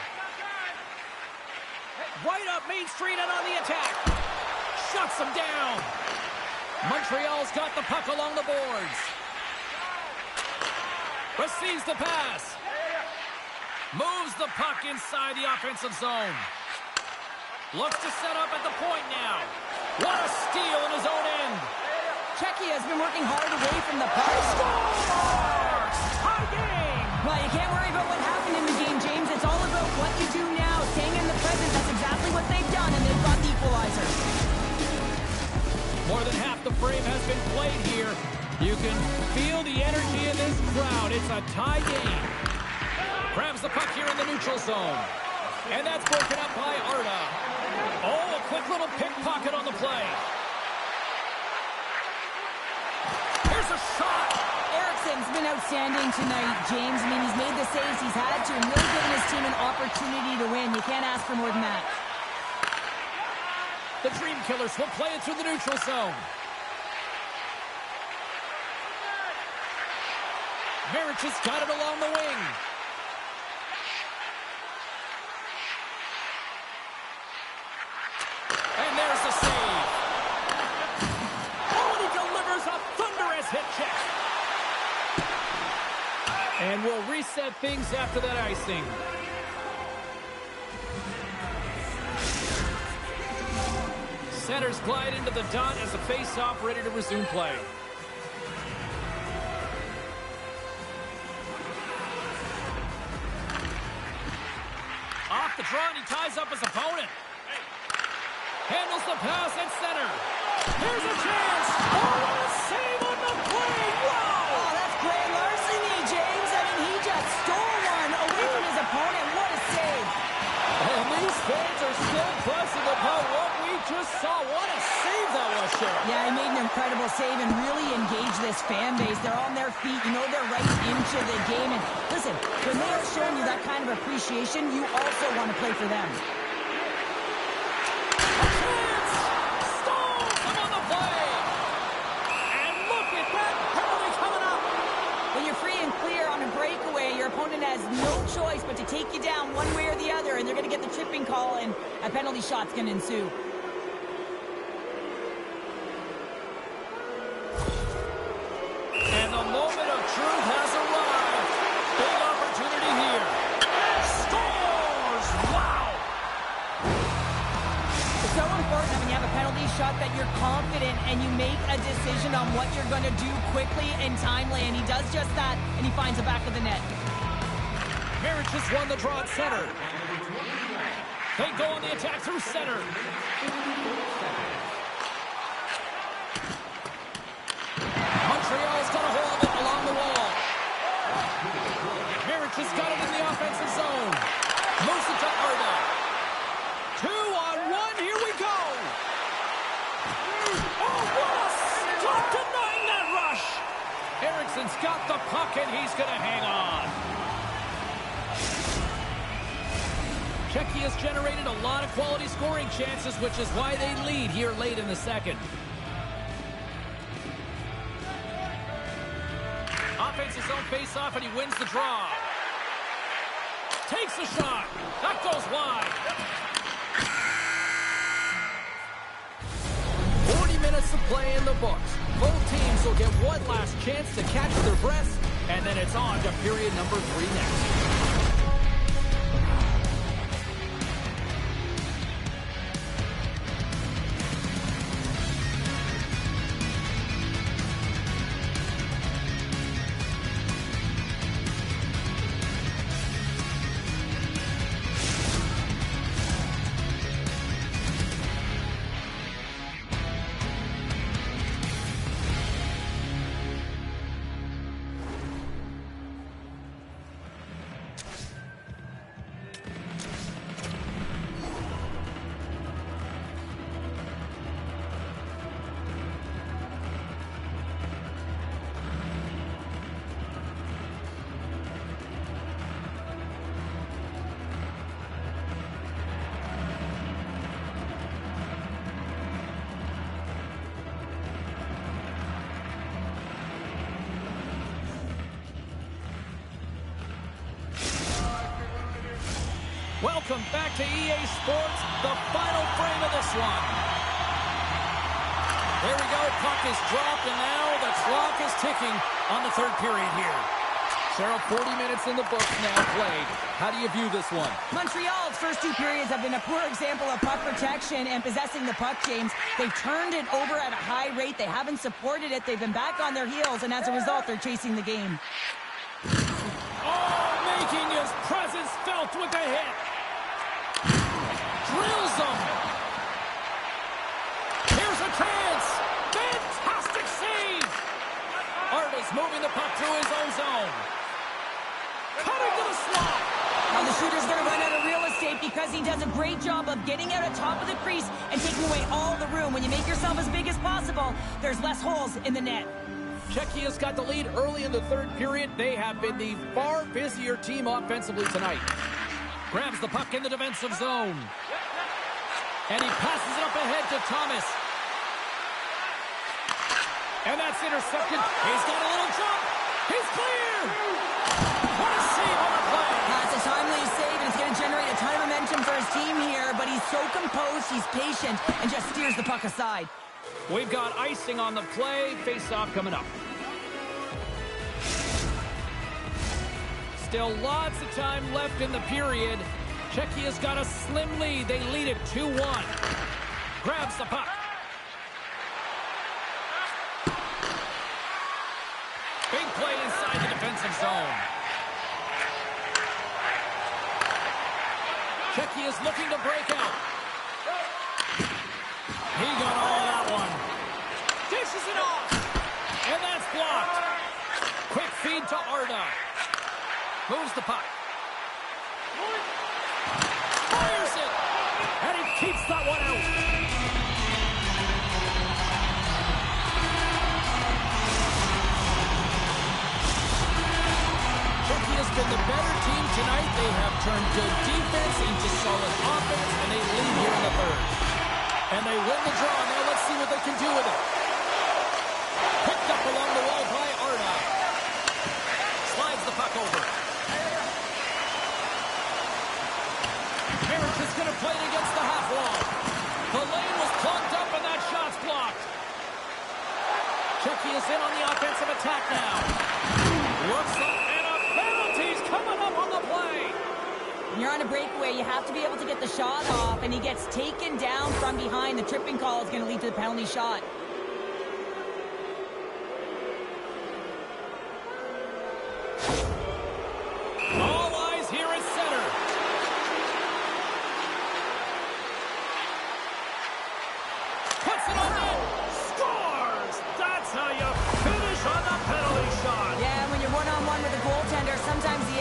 Right up Main Street and on the attack. Shuts him down. Montreal's got the puck along the boards. Receives the pass. Moves the puck inside the offensive zone. Looks to set up at the point now. What a steal in his own end. Czechia has been working hard away from the puck. Scores! Tie game! Well, you can't worry about what happened in the game, James. It's all about what you do now. Staying in the present, that's exactly what they've done, and they've got the equalizer. More than half the frame has been played here. You can feel the energy in this crowd. It's a tie game. Grabs the puck here in the neutral zone. And that's broken up by Arda. Oh, a quick little pickpocket on the play. Here's a shot. Eriksson's been outstanding tonight, James. I mean, he's made the saves he's had to and really given his team an opportunity to win. You can't ask for more than that. The Dream Killers will play it through the neutral zone. Marich has got it along the wing. And we'll reset things after that icing. Centers glide into the dot as a face-off ready to resume play. Off the draw, and he ties up his opponent. Handles the pass at center. Here's a chance. Oh, what a save on the play. Wow! Oh, that's grand larceny, James. I mean, he just stole one away from his opponent. What a save. And these fans are still pressing upon what we just saw. What a save that was, Sheriff. Yeah, he made an incredible save and really engaged this fan base. They're on their feet. You know they're right into the game. And listen, when they are showing you that kind of appreciation, you also want to play for them. Your opponent has no choice but to take you down one way or the other, and they're going to get the tripping call, and a penalty shot's going to ensue. And the moment of truth has arrived. Big opportunity here. Scores! Wow! It's so important when you have a penalty shot that you're confident and you make a decision on what you're going to do quickly and timely, and he does just that, and he finds the back of the net. Marriage has won the draw at center. They go on the attack through center. Montreal's got a hold of it along the wall. Marriage has got it in the offensive zone. Moves it to Arda. 2-on-1, here we go. Oh, what a stop denying that rush. Eriksson's got the puck, and he's going to hang on. Czechia has generated a lot of quality scoring chances, which is why they lead here late in the second. Offensive zone face-off, and he wins the draw. Takes the shot. That goes wide. 40 minutes of play in the books. Both teams will get one last chance to catch their breaths, and then it's on to period number 3 next. Welcome back to EA Sports, the final frame of this one. There we go, puck is dropped, and now the clock is ticking on the third period here. Cheryl, 40 minutes in the books now played. How do you view this one? Montreal's first 2 periods have been a poor example of puck protection and possessing the puck, James. They've turned it over at a high rate. They haven't supported it. They've been back on their heels, and as a result, they're chasing the game. Oh, making his presence felt with the hit. Drills him. Here's a chance. Fantastic save. Arda's moving the puck through his own zone. Cutting to the slot. Now the shooter's going to run out of real estate because he does a great job of getting out at top of the crease and taking away all the room. When you make yourself as big as possible, there's less holes in the net. Czechia's got the lead early in the third period. They have been the far busier team offensively tonight. Grabs the puck in the defensive zone. And he passes it up ahead to Thomas. And that's intercepted. He's got a little jump. He's clear. What a save on the play. That's a timely save, and it's going to generate a ton of momentum for his team here. But he's so composed, he's patient, and just steers the puck aside. We've got icing on the play. Face-off coming up. Still lots of time left in the period. Czechia's got a slim lead. They lead it 2-1. Grabs the puck. Big play inside the defensive zone. Czechia's looking to break out. He got all that one. Dishes it off. And that's blocked. Quick feed to Arda. Moves the puck. Fires it. And he keeps that one out. Czechia's been the better team tonight. They have turned good defense into solid offense, and they lead here in the third. And they win the draw. Now let's see what they can do with it. Picked up along the wall by Arda. Slides the puck over. Merritt is going to play it against the half wall. The lane was clogged up, and that shot's blocked. Czechia is in on the offensive attack now. Looks like, and a penalty's coming up on the play. When you're on a breakaway, you have to be able to get the shot off, and he gets taken down from behind. The tripping call is going to lead to the penalty shot. All eyes here at center. Puts it on net. Scores! That's how you finish on the penalty shot. Yeah, when you're one-on-one with a goaltender, sometimes the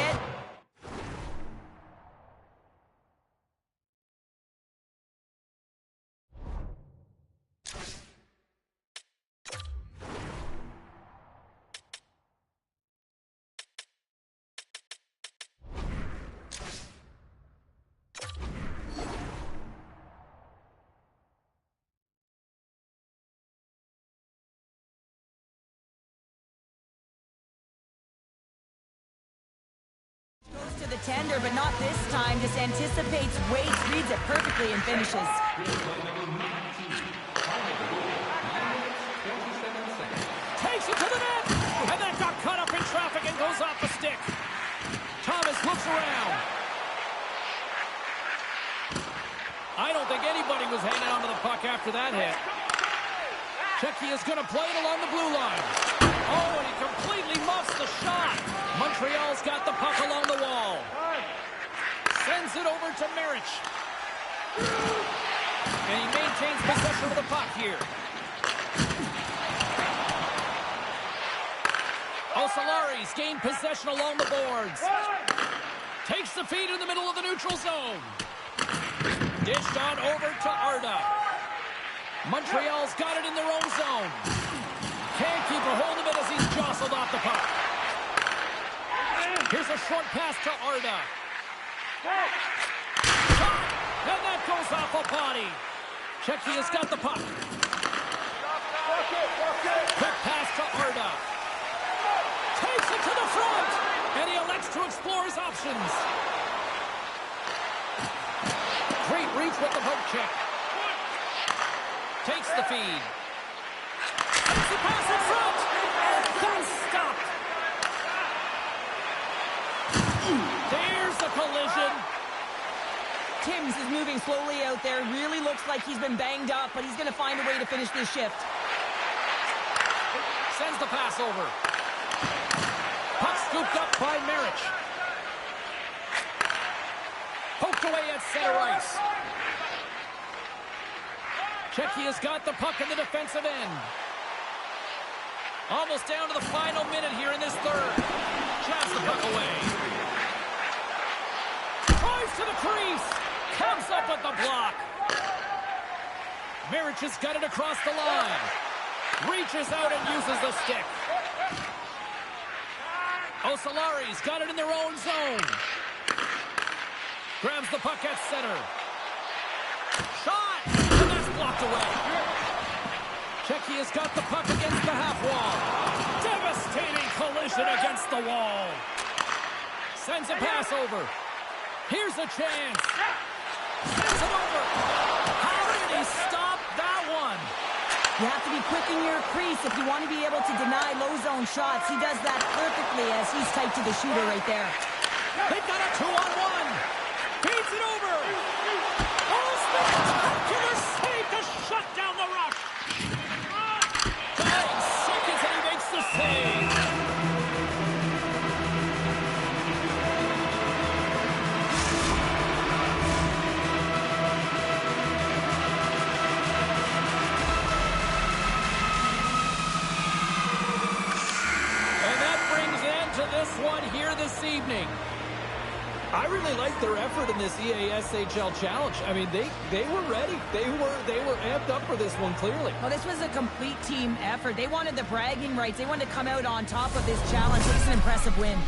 to the tender, but not this time. Just anticipates, waits, reads it perfectly, and finishes. Takes it to the net, and that got caught up in traffic and goes off the stick. Thomas looks around. I don't think anybody was hanging onto the puck after that hit. Czechia is going to play it along the blue line. Oh, and he completely muffs the shot. Montreal's got the puck along the wall. Sends it over to Merritt. And he maintains possession of the puck here. Ocellaris gained possession along the boards. Takes the feed in the middle of the neutral zone. Dished on over to Arda. Montreal's got it in their own zone. Can't keep a hold of it as he's jostled off the puck. Here's a short pass to Arda. Shot! And that goes off a body. Czechia's got the puck. Quick pass to Arda. Takes it to the front. And he elects to explore his options. Great reach with the poke check. Takes the feed. Takes the pass in front. And that's stopped. There's the collision. Timms is moving slowly out there. Really looks like he's been banged up, but he's going to find a way to finish this shift. Sends the pass over. Puck scooped up by Merritt. Poked away at center ice. Czechia's got the puck in the defensive end. Almost down to the final minute here in this third. Jabs the puck away. Drives to the crease. Comes up with the block. Merritt has got it across the line. Reaches out and uses the stick. Ocellaris got it in their own zone. Grabs the puck at center. Shot! And that's blocked away. Czechia's got the puck against the half wall. Devastating collision against the wall. Sends a pass over. Here's a chance. Sends it over. How did he stop that one? You have to be quick in your crease if you want to be able to deny low zone shots. He does that perfectly as he's tight to the shooter right there. They've got a 2-on-1. Feeds it over. Oh, spectacular save to shut down the rush. 9 seconds and he makes the save. To this one here this evening. I really like their effort in this EASHL challenge. I mean, they were ready. They were amped up for this one, clearly. Well, this was a complete team effort. They wanted the bragging rights. They wanted to come out on top of this challenge. It's an impressive win.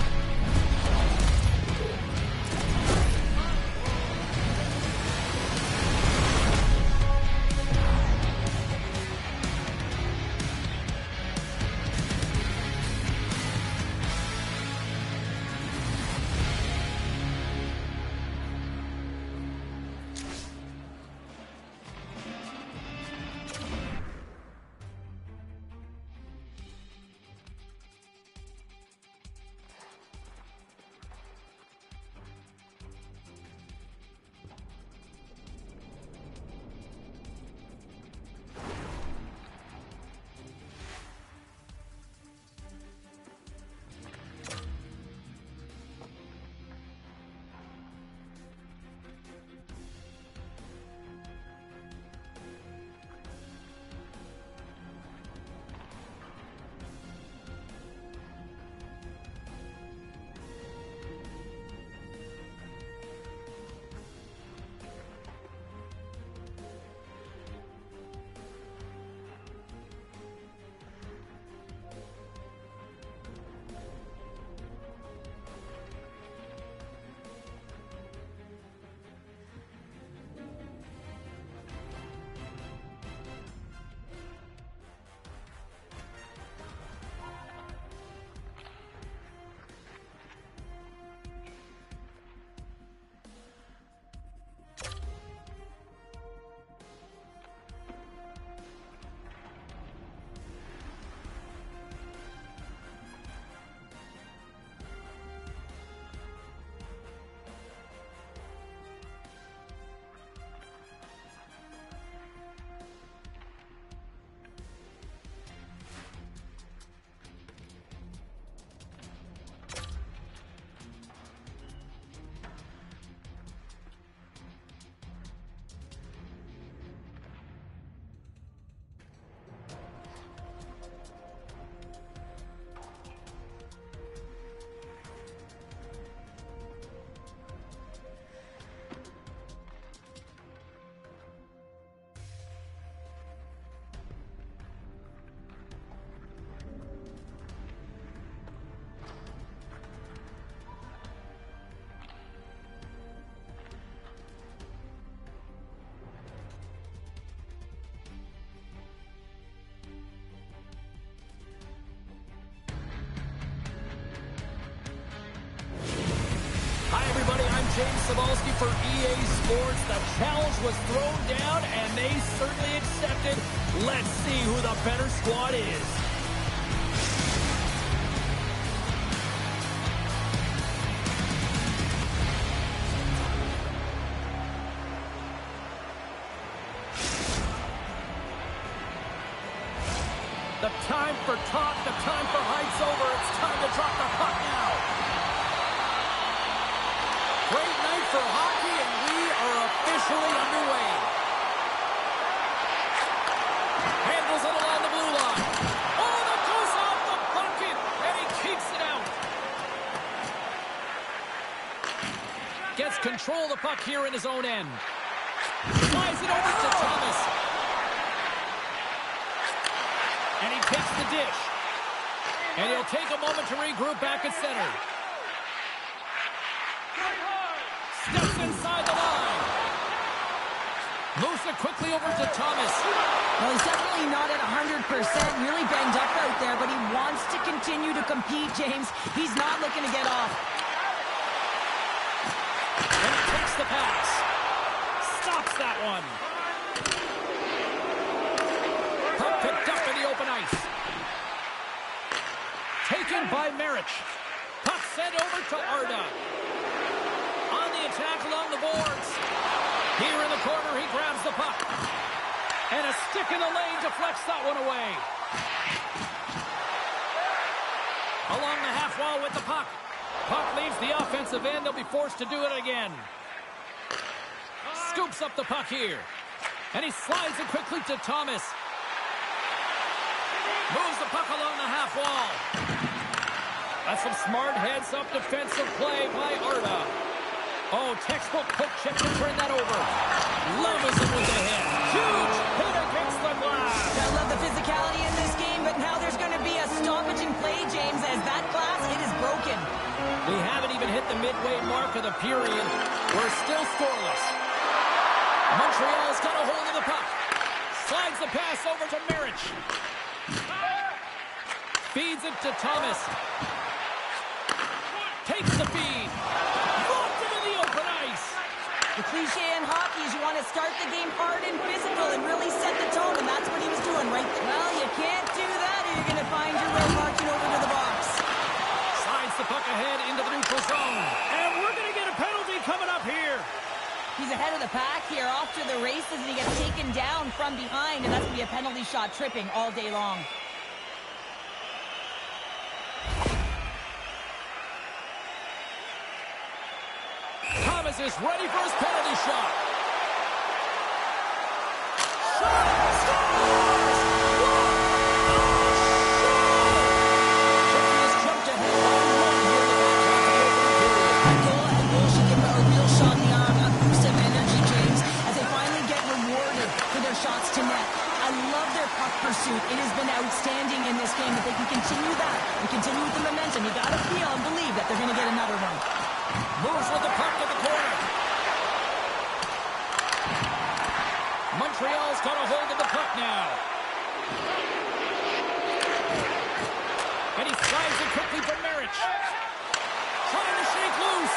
James Cybulski for EA Sports. The challenge was thrown down, and they certainly accepted. Let's see who the better squad is. The time for talk, the time for heights over. It's time to drop the puck now. Great night for hockey, and we are officially underway. Handles it along the blue line. Oh, that goes off the bucket, and he keeps it out. Gets control of the puck here in his own end. Flies it over to Thomas. And he takes the dish. And he'll take a moment to regroup back at center. Steps inside the line. Moves it quickly over to Thomas. Well, he's definitely not at 100%. Really banged up out there, but he wants to continue to compete, James. He's not looking to get off. And he takes the pass. Stops that one. Puck picked up in the open ice. Taken by Marich. Puck sent over to Arda. attack along the boards. Here in the corner, he grabs the puck. And a stick in the lane deflects that one away. Along the half wall with the puck. Puck leaves the offensive end. They'll be forced to do it again. Scoops up the puck here. And he slides it quickly to Thomas. Moves the puck along the half wall. That's some smart heads-up defensive play by Arda. Oh, textbook poke check to turn that over. Levels it with a hit. Huge hit against the glass. I love the physicality in this game, but now there's going to be a stoppage in play, James, as that glass, it is broken. We haven't even hit the midway mark of the period. We're still scoreless. Montreal's got a hold of the puck. Slides the pass over to Marich. Feeds it to Thomas. Takes the feed. Locked it in the open ice. The cliche in hockey is you want to start the game hard and physical and really set the tone, and that's what he was doing right there. Well, you can't do that or you're going to find your way marching over to the box. Slides the puck ahead into the neutral zone. And we're going to get a penalty coming up here. He's ahead of the pack here, off to the races, and he gets taken down from behind, and that's going to be a penalty shot, tripping all day long. Thomas is ready for his penalty shot. Pursuit. It has been outstanding in this game. If they can continue that and continue with the momentum, you got to feel and believe that they're going to get another one. Moves with the puck to the corner. Montreal's got a hold of the puck now. And he slides it quickly for Marich. Trying to shake loose.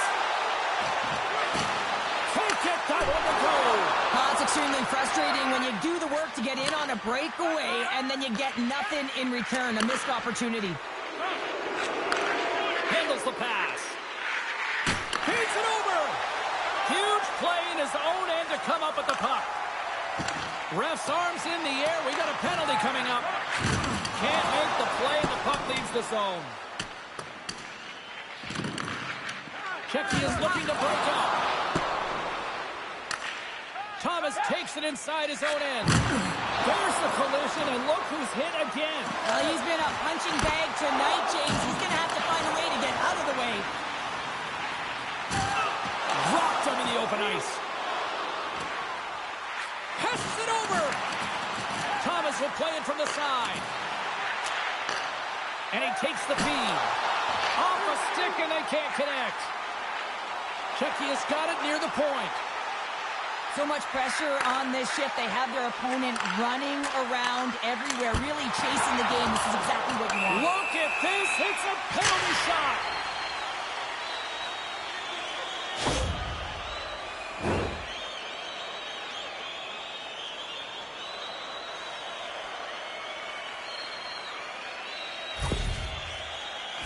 Can't get that one to go. It's extremely frustrating when you do the work to get in on a breakaway and then you get nothing in return, a missed opportunity. Handles the pass. Feeds it over. Huge play in his own end to come up with the puck. Ref's arms in the air. We got a penalty coming up. Can't make the play. The puck leaves the zone. Checky is looking to break up. Thomas takes it inside his own end. There's the collision, and look who's hit again. Well, he's been a punching bag tonight, James. He's going to have to find a way to get out of the way. Rocked him in the open ice. Passes it over. Thomas will play it from the side. And he takes the feed. Off a stick, and they can't connect. Checky has got it near the point. So much pressure on this shift. They have their opponent running around everywhere, really chasing the game. This is exactly what you want. Look at this. It's a penalty shot.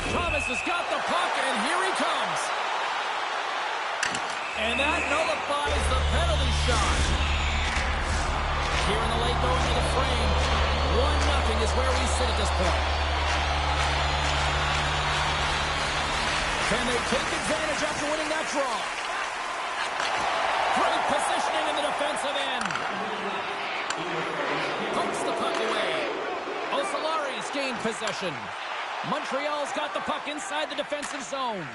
Thomas has got the puck, and here he comes. And that nullifies the penalty shot. Here in the late going to the frame. 1-0 is where we sit at this point. Can they take advantage after winning that draw? Great positioning in the defensive end. Pumps the puck away. Osolari's gained possession. Montreal's got the puck inside the defensive zone.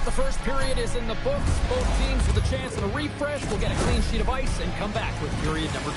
The first period is in the books. Both teams with a chance at a refresh will get a clean sheet of ice and come back with period number 2.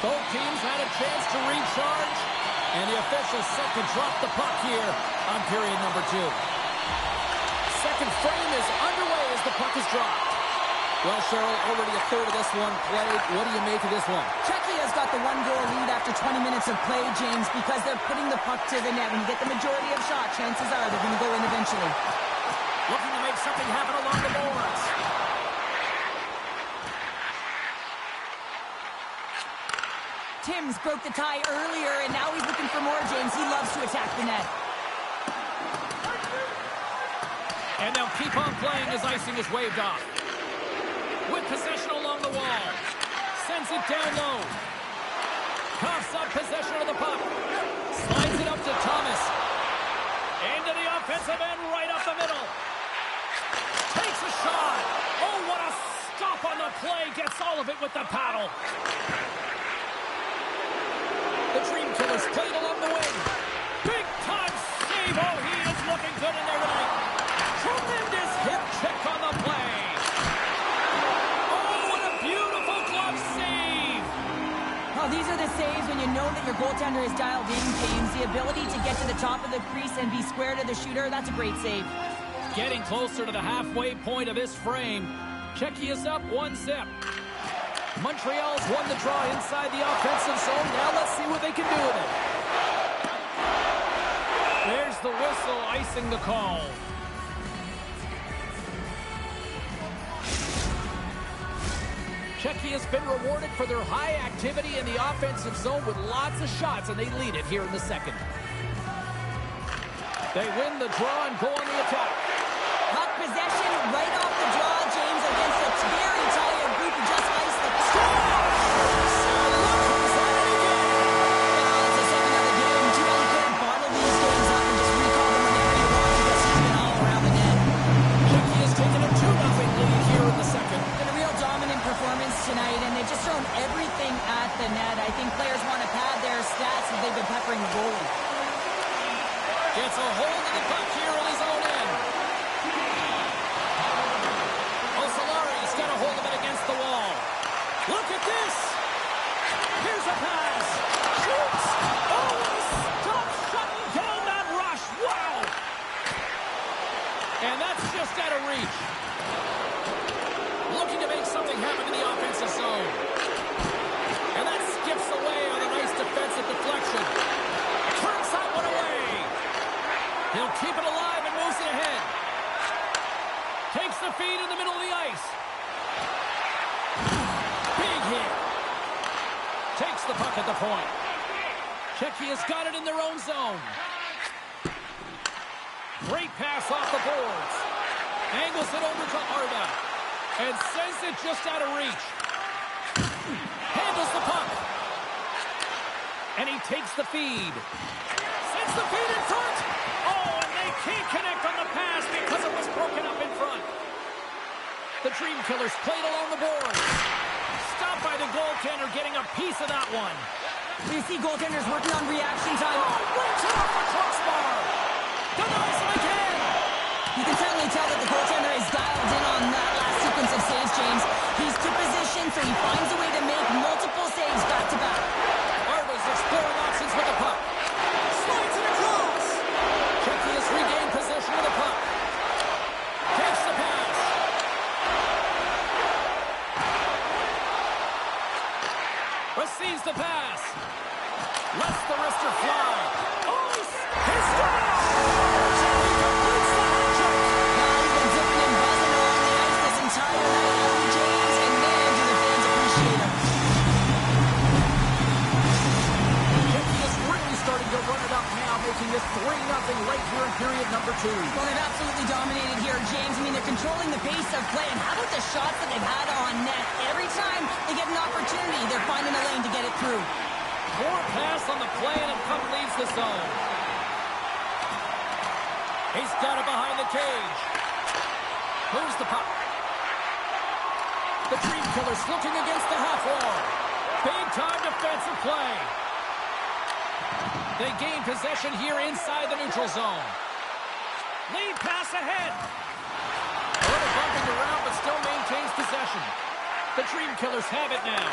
Both teams had a chance to recharge, and the officials set to drop the puck here on period number 2. Second frame is underway as the puck is dropped. Well, Cheryl, already a third of this one played. What do you make of this one? Czechia's got the one-goal lead after 20 minutes of play, James, because they're putting the puck to the net. When you get the majority of shots, chances are they're going to go in eventually. Looking to make something happen along the boards. Timms broke the tie earlier, and now he's looking for more, James. He loves to attack the net. And they'll keep on playing as icing is waved off. With possession along the wall. Sends it down low. Coughs up possession of the puck. Slides it up to Thomas. Into the offensive end, right up the middle. Takes a shot. Oh, what a stop on the play. Gets all of it with the paddle. The Dream Killers played along the wing. Big time save. Oh, he is looking good in there tonight. Tremendous hip check on the play. Oh, what a beautiful glove save. Oh, these are the saves when you know that your goaltender is dialed in, James. The ability to get to the top of the crease and be square to the shooter, that's a great save. Getting closer to the halfway point of this frame. Czechia's up 1-0. Montreal's won the draw inside the offensive zone. Now let's see what they can do with it. There's the whistle, icing the call. Czechia has been rewarded for their high activity in the offensive zone with lots of shots, and they lead it here in the second. They win the draw and go on the attack. Puck possession right off the draw, James, against a very tired group who just iced the puck. It's a 7-0 game. Too bad you couldn't bottle these games up and just recall them whenever you want because he's been all around the net. Czechia's taken a 2-0 lead here in the second. Been a real dominant performance tonight, and they've just thrown everything at the net. I think players want to pad their stats as they've been peppering the goalie. Gets a hold of the puck here in his own end. Osolari's got a hold of it against the wall. Look at this. Here's a pass. Shoots. Oh, stop shutting down that rush. Wow. And that's just out of reach. Looking to make something happen in the offensive zone. And that skips away on a nice defensive deflection. Turns that one away. He'll keep it alive and moves it ahead. Takes the feed in the middle of the ice. Big hit. Takes the puck at the point. Czechia's got it in their own zone. Great pass off the boards. Angles it over to Arda. And sends it just out of reach. Handles the puck. And he takes the feed. Sends the feed in front. Oh, and they can't connect on the pass because it was broken up in front. The Dream Killers played along the boards. Stopped by the goaltender getting a piece of that one. You see goaltenders working on reaction time. Oh, rips it off the crossbar. Denies him again. You can certainly tell that the goaltender is dialed in on that last sequence of saves, James. He's to position, so he finds a way to make multiple saves back-to-back. Arda's exploring options with the puck. Slides it across. Czechia's regained possession of the puck. Takes the pass. Receives the pass. Lets the wrister fly. Oh, he's got it! He's been zipping and buzzing around the ice this entire night, James, and man, do the fans appreciate him. Czechia's really starting to run it up now, making this 3-0 right here in period number 2. Well, they've absolutely dominated here, James. I mean, they're controlling the pace of play. And how about the shots that they've had on net? Every time they get an opportunity, they're finding a lane to get it through. Poor pass on the play, and the puck leaves the zone. He's got it behind the cage. Moves the puck. The Dream Killers looking against the half wall. Big-time defensive play. They gain possession here inside the neutral zone. Lead pass ahead. A little bumping around, but still maintains possession. The Dream Killers have it now.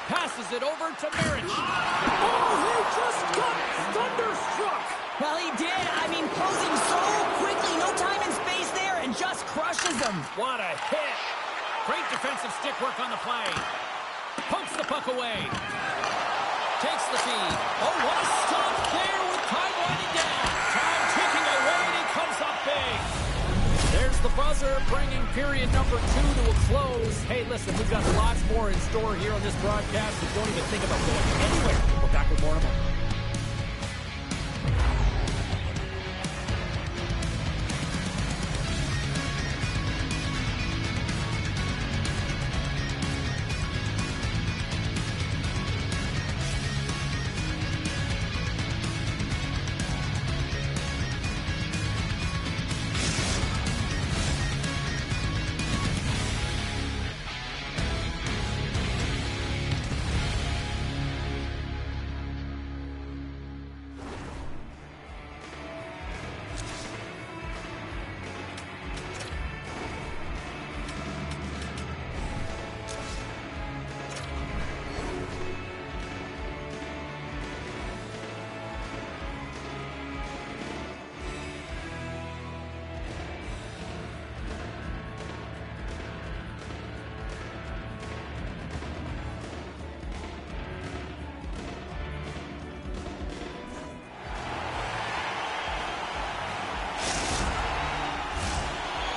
Passes it over to Marich. Oh, he just got thunderstruck. Well, he did. I mean, closing so quickly. No time and space there, and just crushes him. What a hit. Great defensive stick work on the play. Pokes the puck away. Takes the feed. Oh, what a stop there with time winding down. Time ticking away, and he comes up big. There's the buzzer, bringing period number 2 to a close. Hey, listen, we've got lots more in store here on this broadcast, so don't even think about going anywhere. We're back with more in a moment.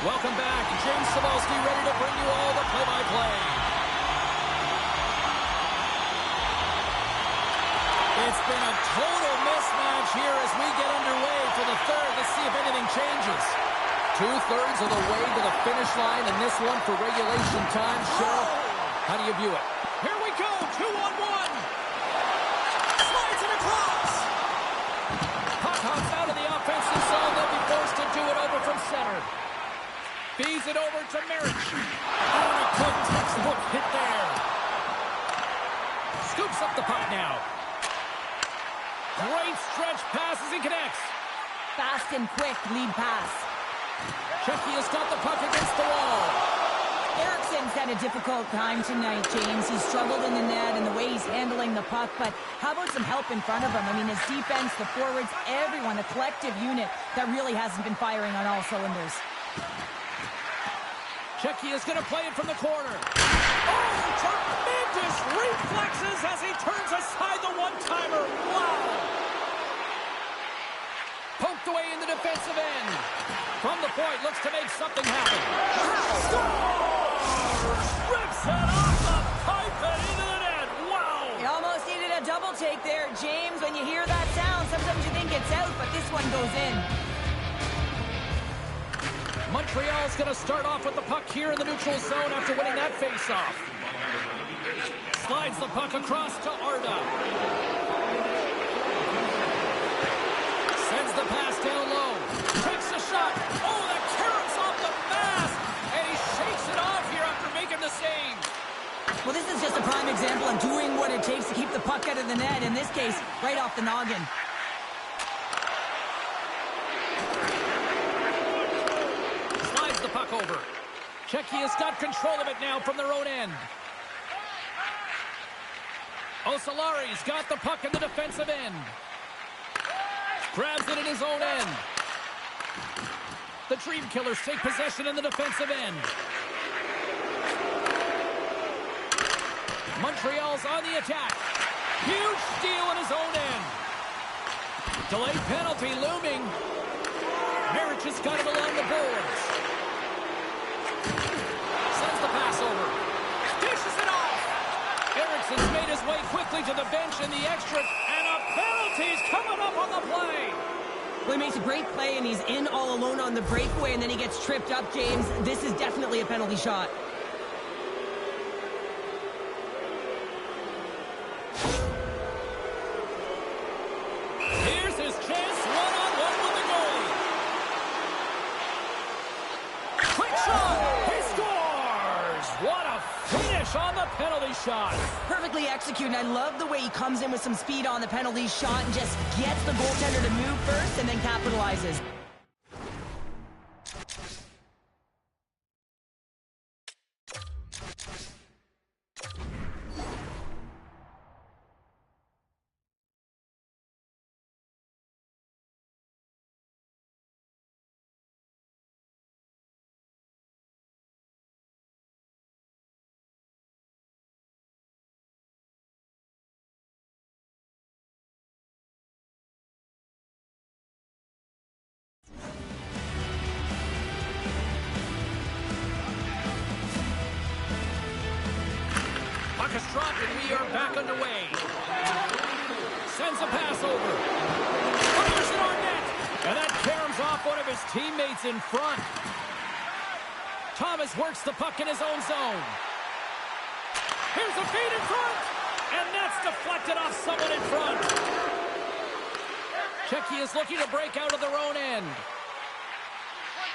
Welcome back. James Cybulski ready to bring you all the play-by-play. It's been a total mismatch here as we get underway for the third. Let's see if anything changes. 2/3 of the way to the finish line, and this one for regulation time. Cheryl, how do you view it? Here we go, 2-on-1. Slides it across. Puck hops out of the offensive zone. They'll be forced to do it over from center. Feeds it over to Marich. Oh, and a good textbook hit there. Scoops up the puck now. Great stretch pass as he connects. Fast and quick lead pass. Checky has got the puck against the wall. Eriksson's had a difficult time tonight, James. He's struggled in the net and the way he's handling the puck, but how about some help in front of him? I mean, his defense, the forwards, everyone, a collective unit that really hasn't been firing on all cylinders. Checky is going to play it from the corner. Oh, tremendous reflexes as he turns aside the one-timer. Wow! Poked away in the defensive end. From the point, looks to make something happen. Scores! Rips it off the pipe and into the net. Wow! He almost needed a double take there, James. When you hear that sound, sometimes you think it's out, but this one goes in. Montreal's going to start off with the puck here in the neutral zone after winning that faceoff. Slides the puck across to Arda. Sends the pass down low. Takes a shot. Oh, that carrots off the mask. And he shakes it off here after making the save. Well, this is just a prime example of doing what it takes to keep the puck out of the net. In this case, right off the noggin. The puck over. Checky has got control of it now from their own end. Osolari's got the puck in the defensive end. Grabs it in his own end. The Dream Killers take possession in the defensive end. Montreal's on the attack. Huge steal in his own end. Delayed penalty looming. Marich has got it along the boards. Sends the pass over. Dishes it off. Eriksson's made his way quickly to the bench in the extra, and a penalty's coming up on the play. Well, he makes a great play, and he's in all alone on the breakaway, and then he gets tripped up, James. This is definitely a penalty shot. Here's his chance, one-on-one with the goalie. Quick shot, he scores! What a finish on the penalty shot. Perfectly executed. I love the way he comes in with some speed on the penalty shot and just gets the goaltender to move first and then capitalizes. Puck is dropped and we are back underway. Sends a pass over. Fires it on net. And that caroms off one of his teammates in front. Thomas works the puck in his own zone. Here's a feed in front. And that's deflected off someone in front. Czechia is looking to break out of their own end.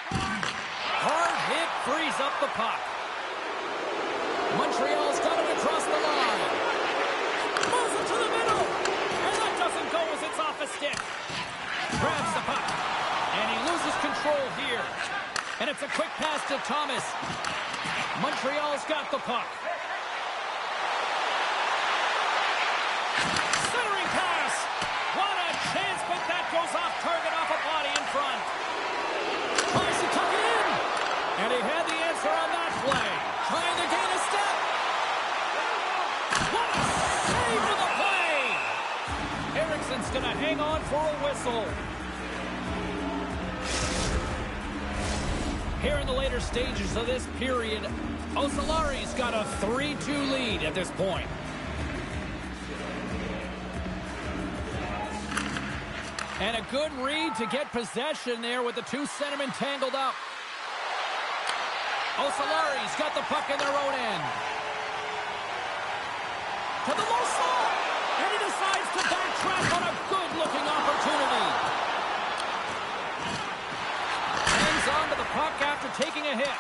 Hard hit frees up the puck. Montreal's got it across the line. Moves it to the middle. And that doesn't go as it's off a stick. Grabs the puck. And he loses control here. And it's a quick pass to Thomas. Montreal's got the puck. Centering pass. What a chance, but that goes off target off a body in front. Tries to tuck it in. And he had the answer on that play. Trying to gain a step. What a save for the play. Eriksson's going to hang on for a whistle. Here in the later stages of this period, Osalari's got a 3-2 lead at this point. And a good read to get possession there with the two centermen tangled up. Osalari's got the puck in their own end. To the low slot. And he decides to backtrack on a good-looking opportunity. Hangs on to the puck after taking a hit.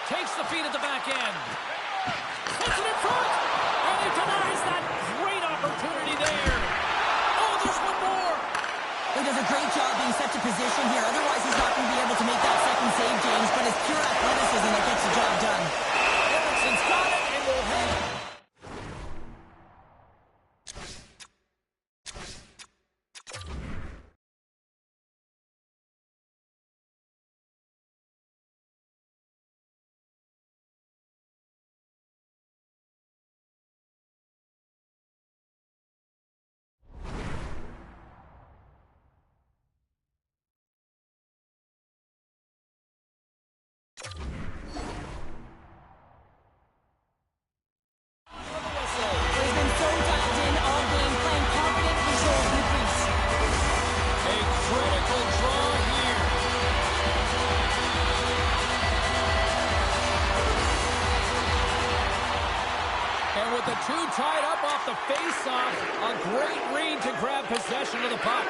Takes the feed at the back end. Puts it in front. And he denies that great opportunity there. Oh, there's one more. He does a great job being set to position here. Otherwise, he's not going to be able to make that second save, James. But it's pure athleticism that gets the job done. Eriksson's got it and will hang. He's been so dialed in all game, playing confident control in the crease. A critical draw here. And with the two tied up off the face-off, a great read to grab possession of the puck.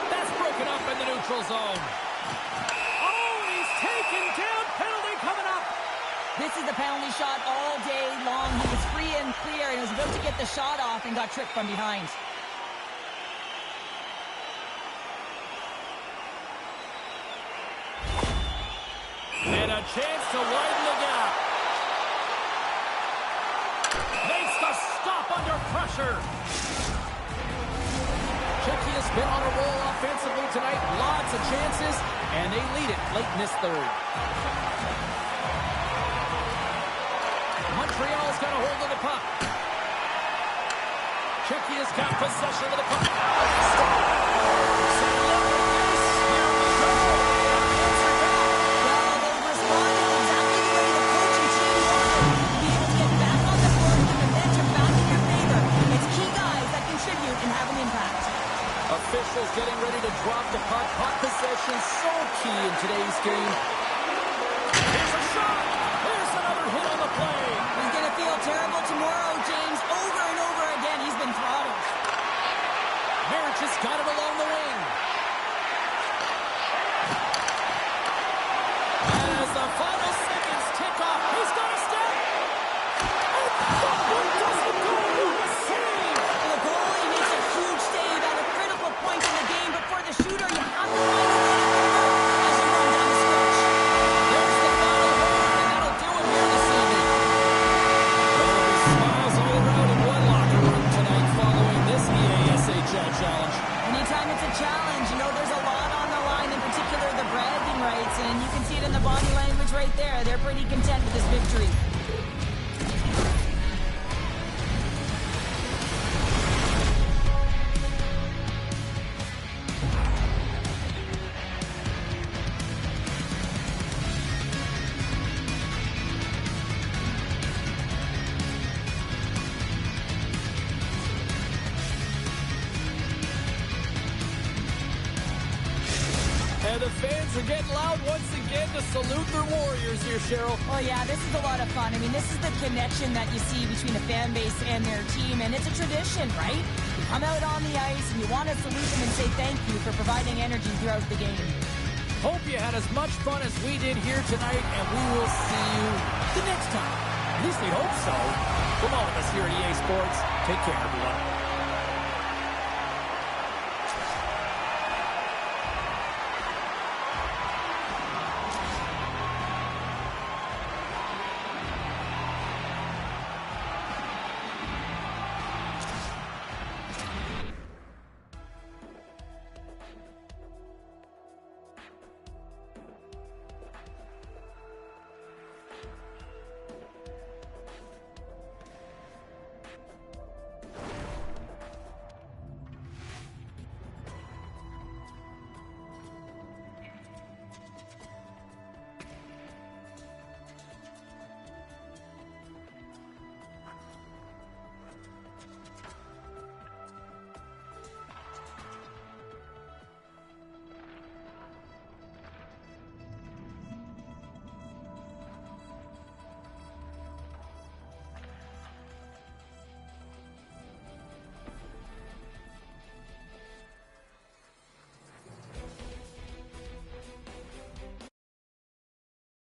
That's broken up in the neutral zone. Oh, he's taken down. Penalty coming up. This is the penalty shot all day long. He was free and clear and was about to get the shot off and got tripped from behind. And a chance to widen the gap. Makes the stop under pressure. Czechia's been on a roll offensively tonight. Lots of chances, and they lead it late in this third. Montreal's got a hold of the puck. Czechia's got possession of the puck. Well, they've responded exactly the way the coach and team wanted. Be able to get back on the board with the momentum back in your favor. It's key guys that contribute and have an impact. Officials getting ready to drop the puck. Puck possession so key in today's game. Here's a shot. Here's another hit on the play. He's going to feel terrible tomorrow, James. Over and over again, he's been throttled. Marich has got it along the wing. As the final seconds tick off, he's got a step. Oh, the one doesn't go. What a save. The goalie makes a huge save at a critical point in the game, but for the shooter, you have to find a way to convert as you run down the stretch. And the fans are getting loud once again to salute their Warriors here, Cheryl. Oh, yeah, this is a lot of fun. I mean, this is the connection that you see between the fan base and their team, and it's a tradition, right? You come out on the ice, and you want to salute them and say thank you for providing energy throughout the game. Hope you had as much fun as we did here tonight, and we will see you the next time. At least we hope so. From all of us here at EA Sports, take care, everyone.